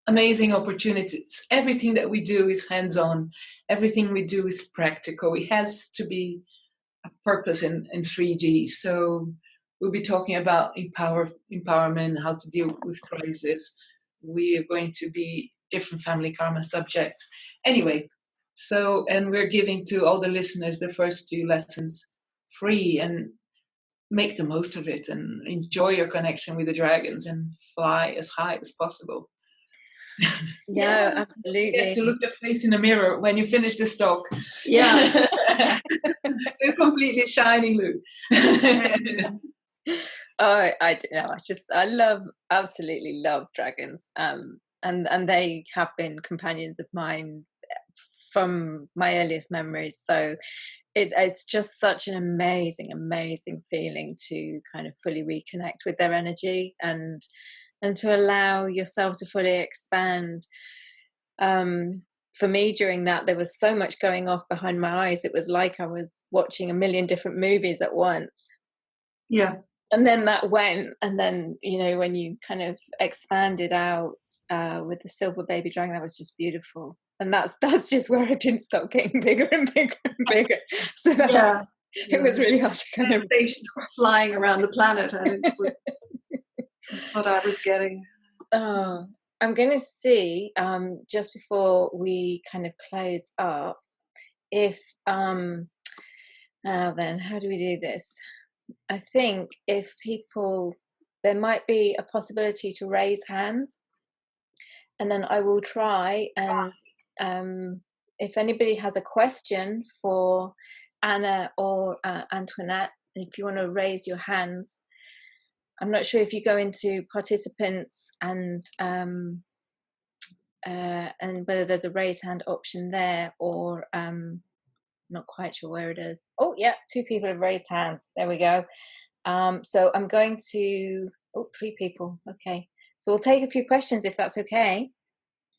amazing opportunities. Everything that we do is hands-on. Everything we do is practical. It has to be a purpose in 3D. So we'll be talking about empowerment, how to deal with crisis. We are going to be different family karma subjects. Anyway, and we're giving to all the listeners the first 2 lessons free, and make the most of it and enjoy your connection with the dragons and fly as high as possible. No, absolutely. Get to look your face in the mirror when you finish this talk. Yeah. You're completely shining, Lou. Oh, I don't know. I absolutely love dragons. And they have been companions of mine from my earliest memories. So it's just such an amazing, amazing feeling to kind of fully reconnect with their energy and to allow yourself to fully expand. For me, during that, there was so much going off behind my eyes. It was like I was watching a million different movies at once. Yeah. And then that went, and then, when you kind of expanded out with the silver baby dragon, that was just beautiful. And that's just where it didn't stop getting bigger and bigger and bigger. So it was really hard to kind of flying around the planet. That's what I was getting. Oh, I'm going to see just before we kind of close up if then how do we do this? I think there might be a possibility to raise hands, and then I will try, and if anybody has a question for Anna or Antoinette, if you want to raise your hands. I'm not sure if you go into participants and whether there's a raise hand option there, or not quite sure where it is. Oh yeah, 2 people have raised hands. There we go. So I'm going to 3 people. Okay, so we'll take a few questions if that's okay.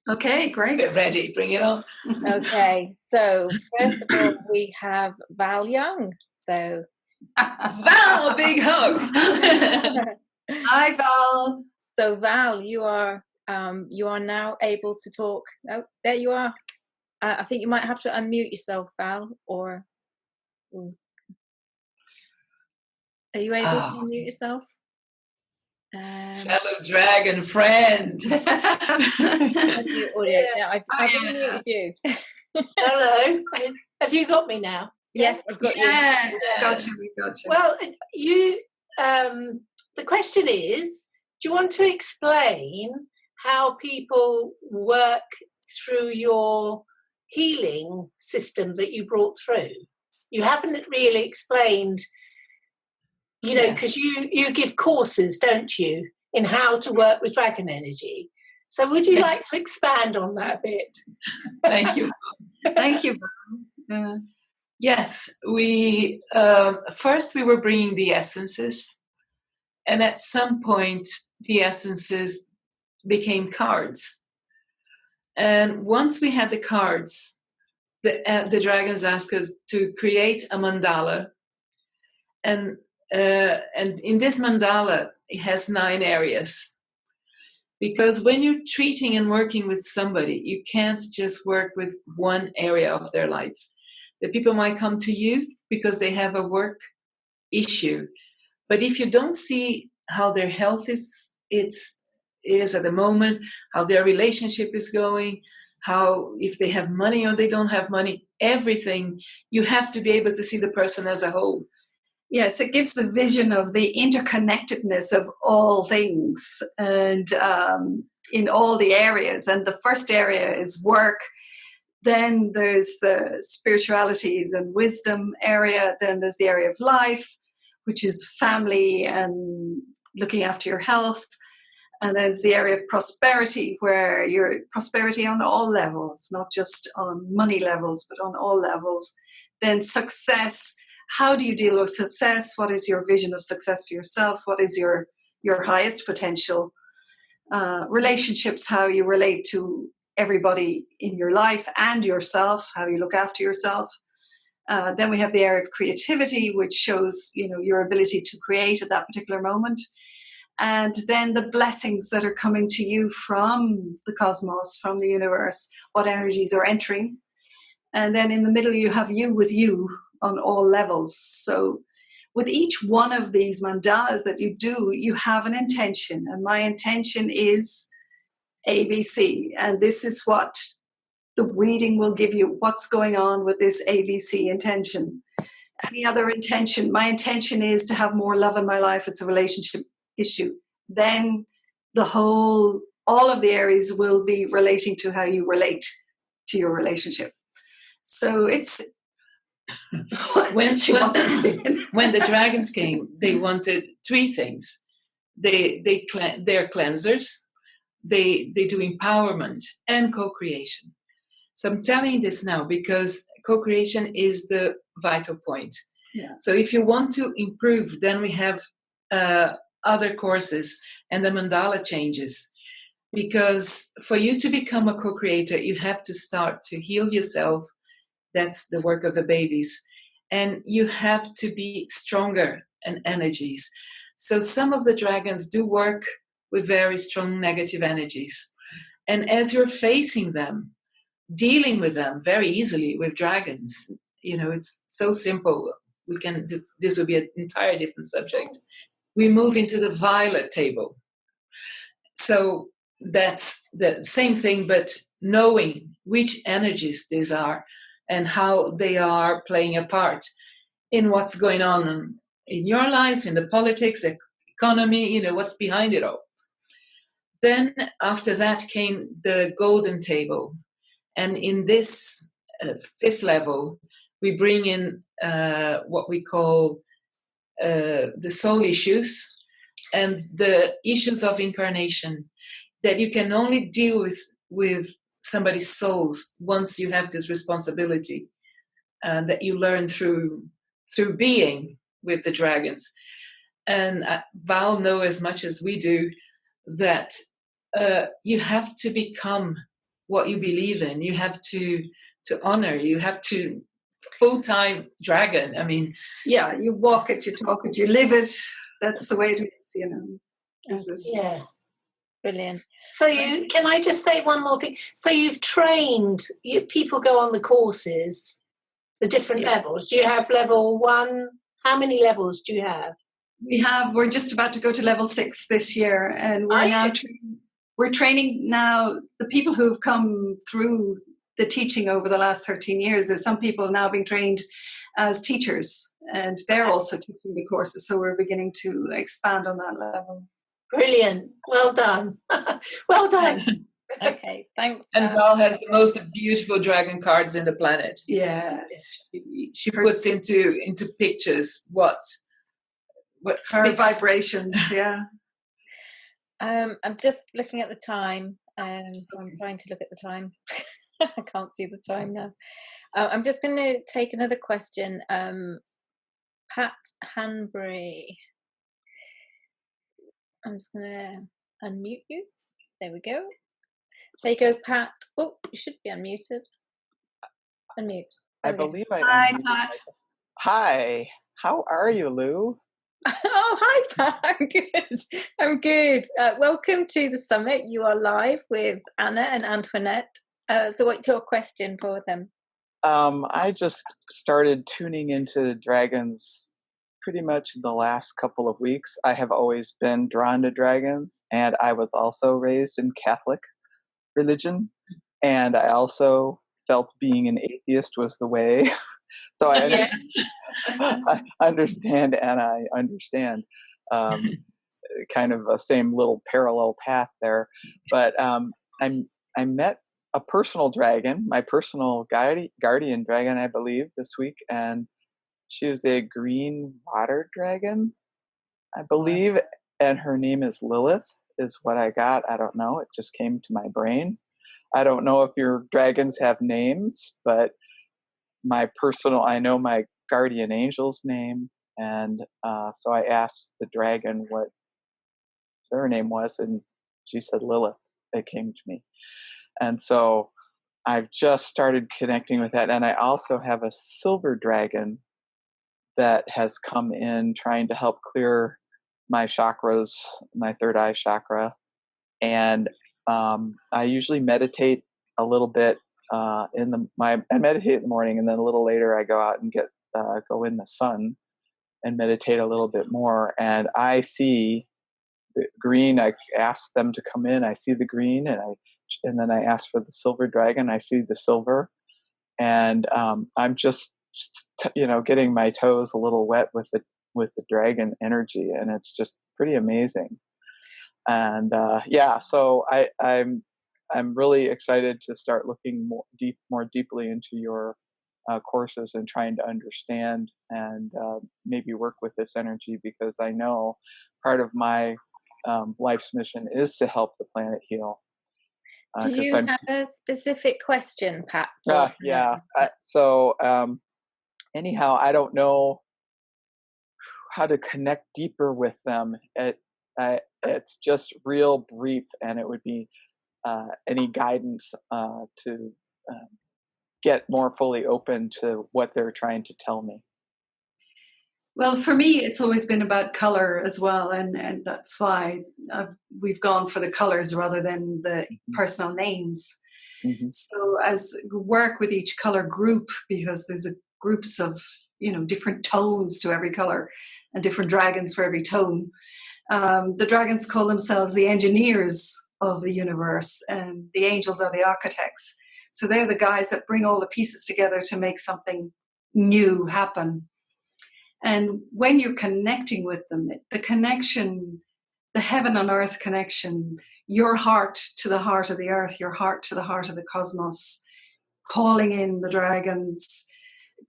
Okay, great. Get ready, bring it on. Okay, so first of all we have Val Young. So Val, big hug. Hi, Val. So Val, you are now able to talk. Oh, there you are. I think you might have to unmute yourself, Val, or are you able to unmute yourself? Fellow dragon friend. I've unmuted you. Hello. Have you got me now? Yes, I've got you. Yes, got you. Well, the question is, do you want to explain how people work through your healing system that you brought through? You haven't really explained, because you give courses, don't you, in how to work with dragon energy. So would you like to expand on that a bit? Thank you. Thank you. Yes, we first we were bringing the essences, and at some point the essences became cards. And once we had the cards, the dragons asked us to create a mandala, and in this mandala it has 9 areas. Because when you're treating and working with somebody, you can't just work with one area of their lives. The people might come to you because they have a work issue, but if you don't see how their health is at the moment, how their relationship is going, how if they have money or they don't have money, everything, you have to be able to see the person as a whole. Yes, it gives the vision of the interconnectedness of all things and in all the areas. And the first area is work. Then there's the spiritualities and wisdom area. Then there's the area of life, which is family and looking after your health. And then there's the area of prosperity, where you're prosperity on all levels, not just on money levels, but on all levels. Then success. How do you deal with success? What is your vision of success for yourself? What is your highest potential? Relationships, how you relate to everybody in your life and yourself, how you look after yourself. Then we have the area of creativity, which shows, your ability to create at that particular moment. And then the blessings that are coming to you from the cosmos, from the universe, what energies are entering. And then in the middle, you have you with you on all levels. So with each one of these mandalas that you do, you have an intention. And my intention is ABC. And this is what the reading will give you, what's going on with this ABC intention. Any other intention? My intention is to have more love in my life. It's a relationship issue. Then all of the areas will be relating to how you relate to your relationship. So it's when the dragons came, they wanted three things. They're cleansers. They do empowerment and co-creation. So I'm telling you this now because co-creation is the vital point. Yeah. So if you want to improve, then we have other courses and the mandala changes. Because for you to become a co-creator, you have to start to heal yourself. That's the work of the babies. And you have to be stronger in energies. So some of the dragons do work with very strong negative energies. And as you're facing them, dealing with them very easily with dragons, it's so simple. This will be an entire different subject. We move into the violet table. So that's the same thing, but knowing which energies these are and how they are playing a part in what's going on in your life, in the politics, the economy, what's behind it all. Then after that came the golden table. And in this fifth level, we bring in what we call the soul issues and the issues of incarnation that you can only deal with somebody's souls once you have this responsibility that you learn through being with the dragons. And Val know as much as we do that you have to become what you believe in. You have to honor. You have to full-time dragon. I mean, yeah, you walk it, you talk it, you live it. That's the way it is. Yeah. Brilliant. So can I just say one more thing? So you've trained, people go on the courses, the different levels. Do you have level 1? How many levels do you have? We're just about to go to level 6 this year, and we're training now the people who've come through the teaching over the last 13 years. There's some people now being trained as teachers, and they're also teaching the courses. So we're beginning to expand on that level. Brilliant. Well done. Well done. Okay, thanks. And Val has the most beautiful dragon cards in the planet. Yes. She puts into pictures what her vibrations. Yeah. I'm just looking at the time. I'm trying to look at the time. I can't see the time now. I'm just going to take another question. Pat Hanbury. I'm just going to unmute you. There we go. There you go, Pat. Oh, you should be unmuted. Unmute. I believe I Hi, unmuted Pat. myself. Hi. How are you, Lou? Oh, hi, Pat. I'm good. I'm good. Welcome to the summit. You are live with Anna and Antoinette. So what's your question for them? I just started tuning into dragons pretty much in the last couple of weeks. I have always been drawn to dragons, and I was also raised in Catholic religion, and I also felt being an atheist was the way. So I understand, and I understand kind of the same little parallel path there. But I met a personal dragon, my personal guardian dragon, I believe, this week, and she was a green water dragon, I believe, and her name is Lilith, is what I got. I don't know. It just came to my brain. I don't know if your dragons have names, but I know my guardian angel's name, and so I asked the dragon what their name was, and she said Lilith. It came to me. And so I've just started connecting with that. And I also have a silver dragon that has come in trying to help clear my chakras, my third eye chakra. And I usually meditate a little bit I meditate in the morning, and then a little later I go out and go in the sun and meditate a little bit more. And I see the green. I ask them to come in. I see the green, and then I ask for the silver dragon. I see the silver, and I'm just getting my toes a little wet with the dragon energy, and it's just pretty amazing. And so I'm really excited to start looking more deeply into your courses and trying to understand and maybe work with this energy, because I know part of my life's mission is to help the planet heal. Do you have a specific question, Pat? Anyhow, I don't know how to connect deeper with them. It's just real brief, and it would be any guidance to get more fully open to what they're trying to tell me. Well, for me, it's always been about color as well, and that's why we've gone for the colors rather than the personal names. Mm-hmm. So as work with each color group, because there's groups of different tones to every color and different dragons for every tone. The dragons call themselves the engineers of the universe, and the angels are the architects. So they're the guys that bring all the pieces together to make something new happen. And when you're connecting with them, the connection, the heaven and earth connection, your heart to the heart of the earth, your heart to the heart of the cosmos, calling in the dragons,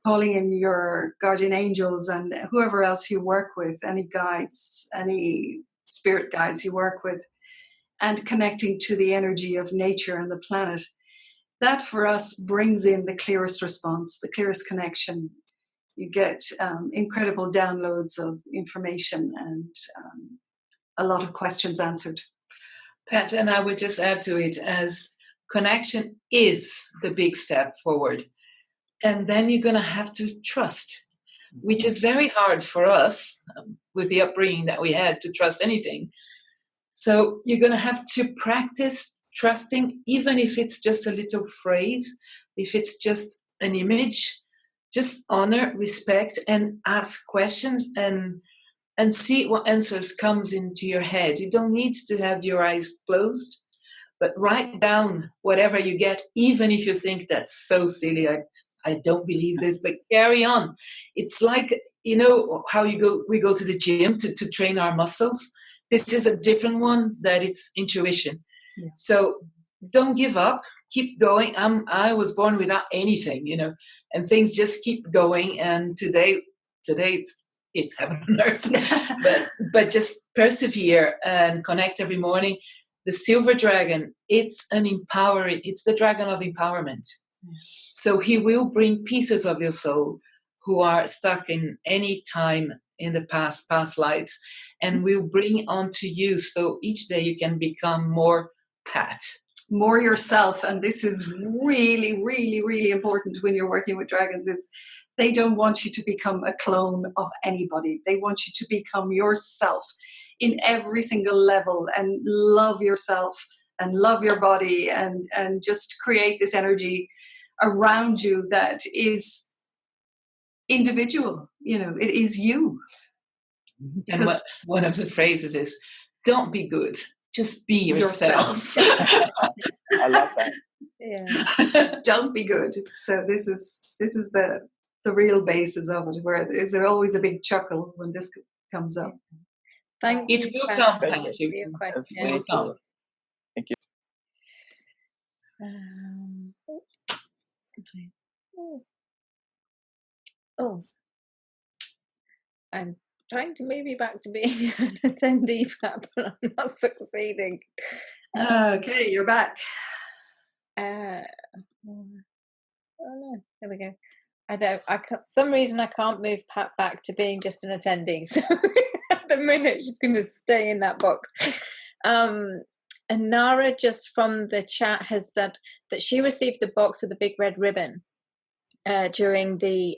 calling in your guardian angels and whoever else you work with, any guides, any spirit guides you work with, and connecting to the energy of nature and the planet. That for us brings in the clearest response, the clearest connection. You get incredible downloads of information and a lot of questions answered. Pat, and I would just add to it, as connection is the big step forward. And then you're going to have to trust, which is very hard for us with the upbringing that we had to trust anything. So you're going to have to practice trusting, even if it's just a little phrase, if it's just an image. Just honor, respect, and ask questions and see what answers comes into your head. You don't need to have your eyes closed, but write down whatever you get, even if you think that's so silly. I don't believe this, but carry on. It's like, how we go to the gym to train our muscles. This is a different one, that it's intuition. Yeah. So don't give up, keep going. I was born without anything, and things just keep going. And today it's heaven on earth, but just persevere and connect every morning. The silver dragon, it's the dragon of empowerment. So he will bring pieces of your soul who are stuck in any time in the past lives, and will bring onto you. So each day you can become more Pat, more yourself. And this is really, really, really important when you're working with dragons, is they don't want you to become a clone of anybody. They want you to become yourself in every single level, and love yourself and love your body, and just create this energy around you that is individual. It is you. And one of the phrases is, don't be good, just be yourself. I love that. Yeah. Don't be good. So this is the real basis of it, where is there always a big chuckle when this comes up. Thank you. It will come, Pat. Your question. It will come. Thank you. I'm trying to move you back to being an attendee, Pat, but I'm not succeeding. Okay, you're back. Oh no, there we go. For some reason I can't move Pat back to being just an attendee. So at the minute she's going to stay in that box. And Nara, just from the chat, has said that she received a box with a big red ribbon during the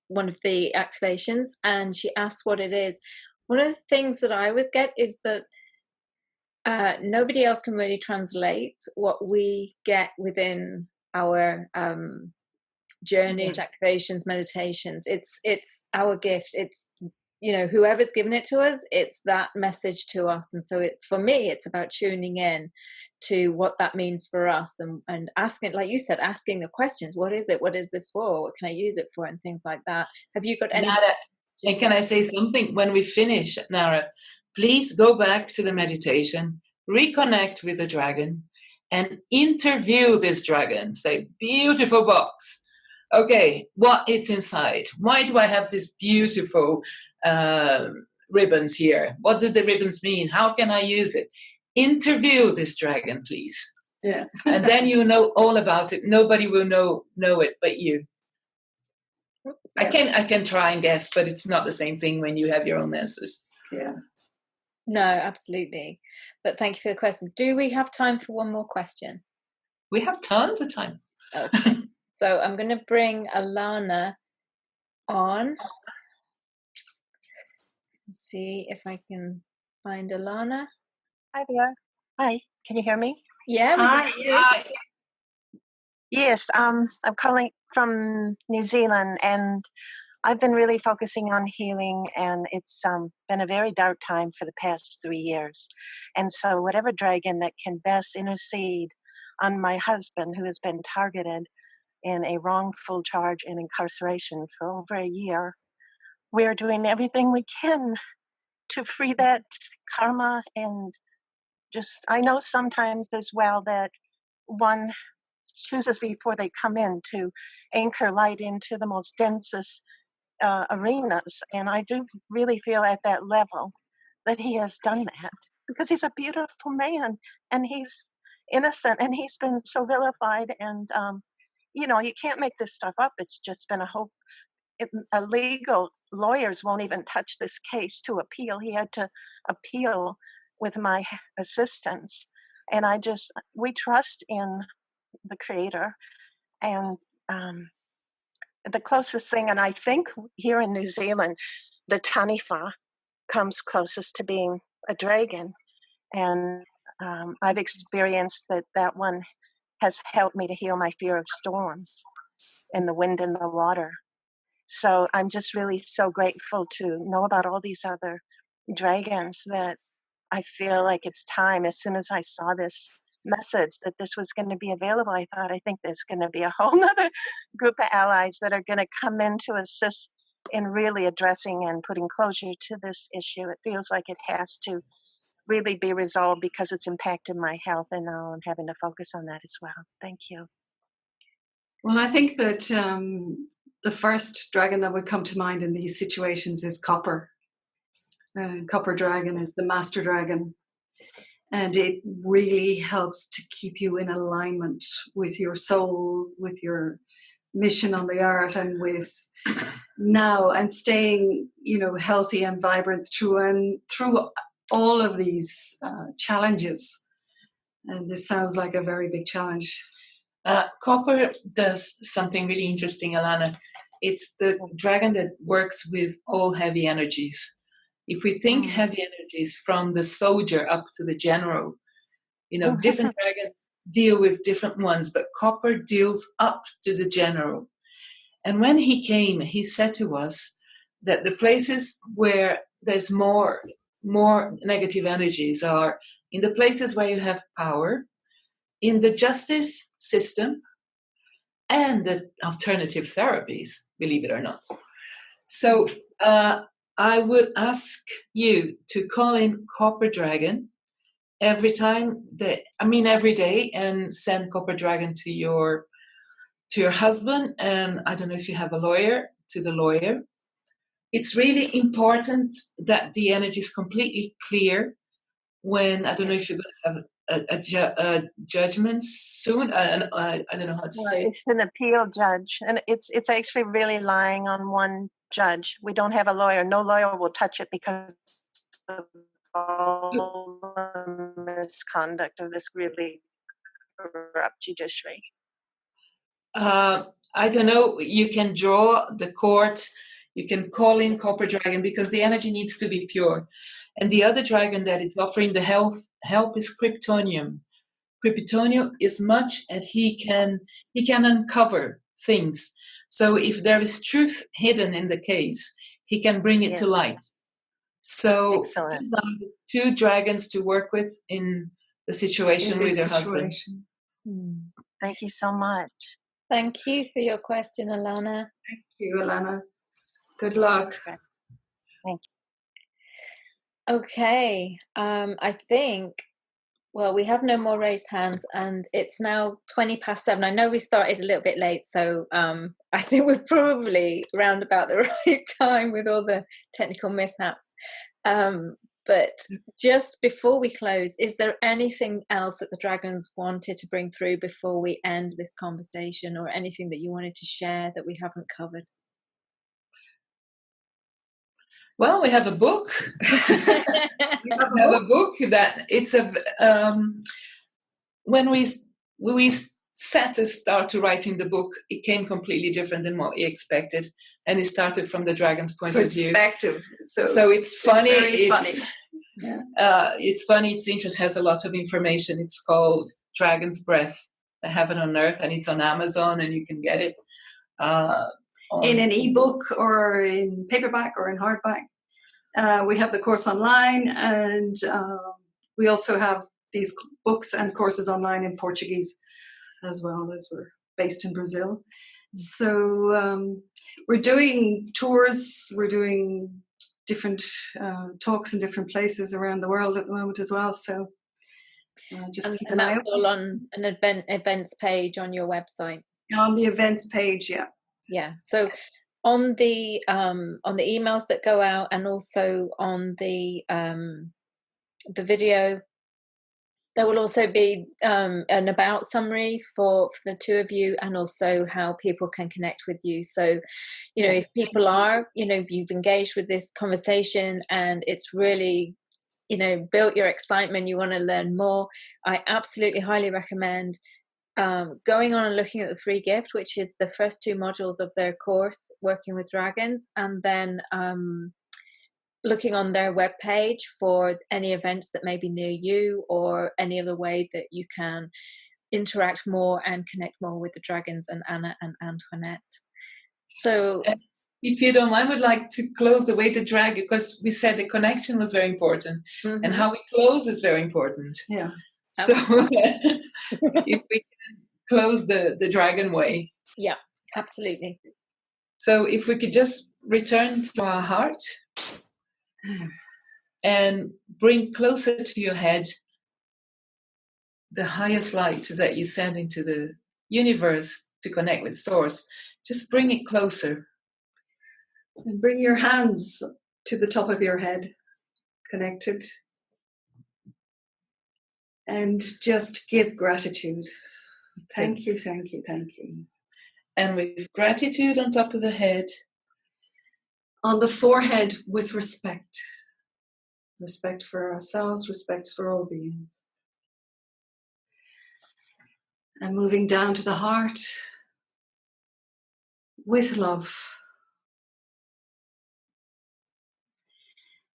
one of the activations, and she asked what it is. One of the things that I always get is that nobody else can really translate what we get within our journeys, activations, meditations. It's our gift. It's, you know, whoever's given it to us, it's that message to us. And so for me, it's about tuning in to what that means for us, and asking, like you said, asking the questions. What is it? What is this for? What can I use it for? And things like that. Have you got any? Nara, and can I say something? When we finish, Nara, please go back to the meditation, reconnect with the dragon, and interview this dragon. Say, beautiful box. Okay, what is inside? Why do I have this beautiful ribbons here? What do the ribbons mean? How can I use it? Interview this dragon, please. Yeah. And then you know all about it. Nobody will know it but you. I can try and guess, but it's not the same thing when you have your own answers. Yeah. No, absolutely. But thank you for the question. Do we have time for one more question? We have tons of time. Okay. So I'm going to bring Alana on. Let's see if I can find Alana. Hi there. Hi, can you hear me? Yeah, we can hear you. Yes, I'm calling from New Zealand, and I've been really focusing on healing, and it's been a very dark time for the past 3 years. And so whatever dragon that can best intercede on my husband, who has been targeted in a wrongful charge and incarceration for over a year, we're doing everything we can to free that karma. And just, I know sometimes as well that one chooses before they come in to anchor light into the most densest arenas. And I do really feel at that level that he has done that, because he's a beautiful man and he's innocent and he's been so vilified. And, you know, you can't make this stuff up. It's just been legal lawyers won't even touch this case to appeal. He had to appeal with my assistance. And we trust in the Creator. And the closest thing, and I think here in New Zealand, the Taniwha comes closest to being a dragon. And I've experienced that one has helped me to heal my fear of storms and the wind and the water. So I'm just really so grateful to know about all these other dragons, that I feel like it's time. As soon as I saw this message that this was going to be available, I thought, I think there's going to be a whole other group of allies that are going to come in to assist in really addressing and putting closure to this issue. It feels like it has to really be resolved because it's impacted my health, and now I'm having to focus on that as well. Thank you. Well, I think that the first dragon that would come to mind in these situations is Copper. Copper dragon is the master dragon, and it really helps to keep you in alignment with your soul, with your mission on the earth, and with now, and staying, you know, healthy and vibrant through all of these challenges. And this sounds like a very big challenge. Copper does something really interesting, Alana. It's the dragon that works with all heavy energies. If we think heavy energies from the soldier up to the general, you know, different dragons deal with different ones, but Copper deals up to the general. And when he came, he said to us that the places where there's more negative energies are in the places where you have power, in the justice system, and the alternative therapies, believe it or not. So I would ask you to call in Copper Dragon every day, and send Copper Dragon to your husband, and I don't know if you have a lawyer, to the lawyer. It's really important that the energy is completely clear when, I don't know if you're going to have a judgment soon. I don't know how to say it. It's an appeal judge, and it's actually really lying on one judge. We don't have a lawyer. No lawyer will touch it because of all the misconduct of this really corrupt judiciary. I don't know. You can draw the court. You can call in Copper Dragon, because the energy needs to be pure. And the other dragon that is offering the help is Kryptonium. Kryptonium is much, and he can uncover things So if there is truth hidden in the case, he can bring it to Yes. light. So Excellent. designed 2 dragons to work with in the situation In with this your husband. situation. Thank you so much. Thank you for your question, Alana. Thank you, Alana. Good luck. Thank Okay, I think, well, we have no more raised hands, and it's now 7:20. I know we started a little bit late, so I think we're probably round about the right time with all the technical mishaps. But just before we close, is there anything else that the dragons wanted to bring through before we end this conversation, or anything that you wanted to share that we haven't covered? Well, we have a book. We have a book that it's when we set to start to writing the book, it came completely different than what we expected, and it started from the dragon's point of view. Perspective. So it's funny. It's very funny. It's funny. It's interesting. It has a lot of information. It's called Dragon's Breath: The Heaven on Earth, and it's on Amazon, and you can get it In an ebook or in paperback or in hardback. We have the course online, and we also have these books and courses online in Portuguese as well, as we're based in Brazil. So we're doing tours, we're doing different talks in different places around the world at the moment as well. So just keep an eye out. All on an events page on your website. On the events page, yeah. Yeah. So on the emails that go out, and also on the video, there will also be an about summary for the 2 of you, and also how people can connect with you. So, if people are, you've engaged with this conversation and it's really, built your excitement, you want to learn more, I absolutely highly recommend going on and looking at the free gift, which is the first 2 modules of their course, Working with Dragons, and then looking on their webpage for any events that may be near you, or any other way that you can interact more and connect more with the dragons and Anna and Antoinette. So if you don't mind, I would like to close the way the dragon, because we said the connection was very important, and how we close is very important. Yeah. So if we can close the dragon way. Yeah, absolutely. So if we could just return to our heart and bring closer to your head the highest light that you send into the universe to connect with Source. Just bring it closer. And bring your hands to the top of your head, connected. And just give gratitude. Thank you, thank you, thank you. And with gratitude on top of the head. On the forehead with respect. Respect for ourselves, respect for all beings. And moving down to the heart with love.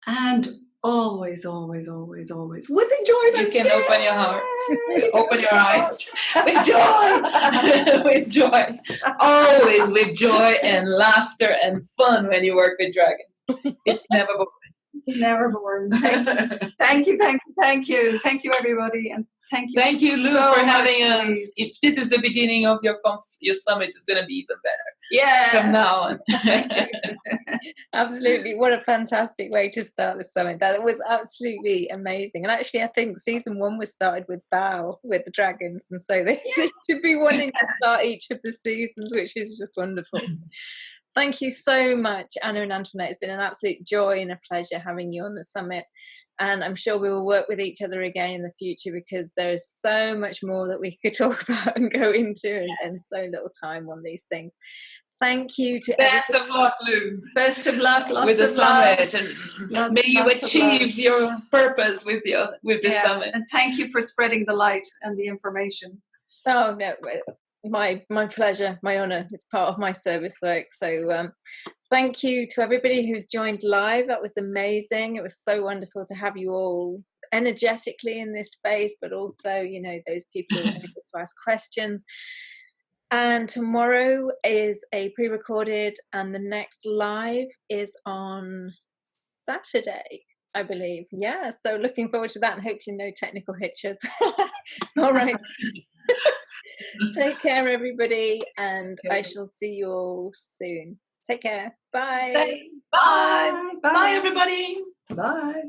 And always, always, always, always with enjoyment. You can open your heart, open your eyes with joy, with joy. Always with joy and laughter and fun when you work with dragons. It's never boring. It's never boring. Thank you, thank you, thank you. Thank you, everybody. And thank you Lou, so for having much, us. If this is the beginning of your summit, it's going to be even better. Yeah. From now on. Absolutely. What a fantastic way to start the summit. That was absolutely amazing. And actually, I think season 1 was started with Val, with the dragons. And so they seem to be wanting to start each of the seasons, which is just wonderful. Thank you so much, Anna and Antoinette. It's been an absolute joy and a pleasure having you on the summit. And I'm sure we will work with each other again in the future, because there's so much more that we could talk about and go into, and so little time on these things. Thank you to Best of luck, Lou. Best of luck, lots with the of summit, love. and may you achieve your purpose with the summit. And thank you for spreading the light and the information. Oh no, my pleasure, my honor. It's part of my service work. So thank you to everybody who's joined live. That was amazing. It was so wonderful to have you all energetically in this space, but also, those people who were able to ask questions. And tomorrow is a pre-recorded, and the next live is on Saturday, I believe. Yeah, so looking forward to that, and hopefully no technical hitches. All right. Take care, everybody, and I shall see you all soon. Take care. Bye. Bye. Bye, everybody. Bye.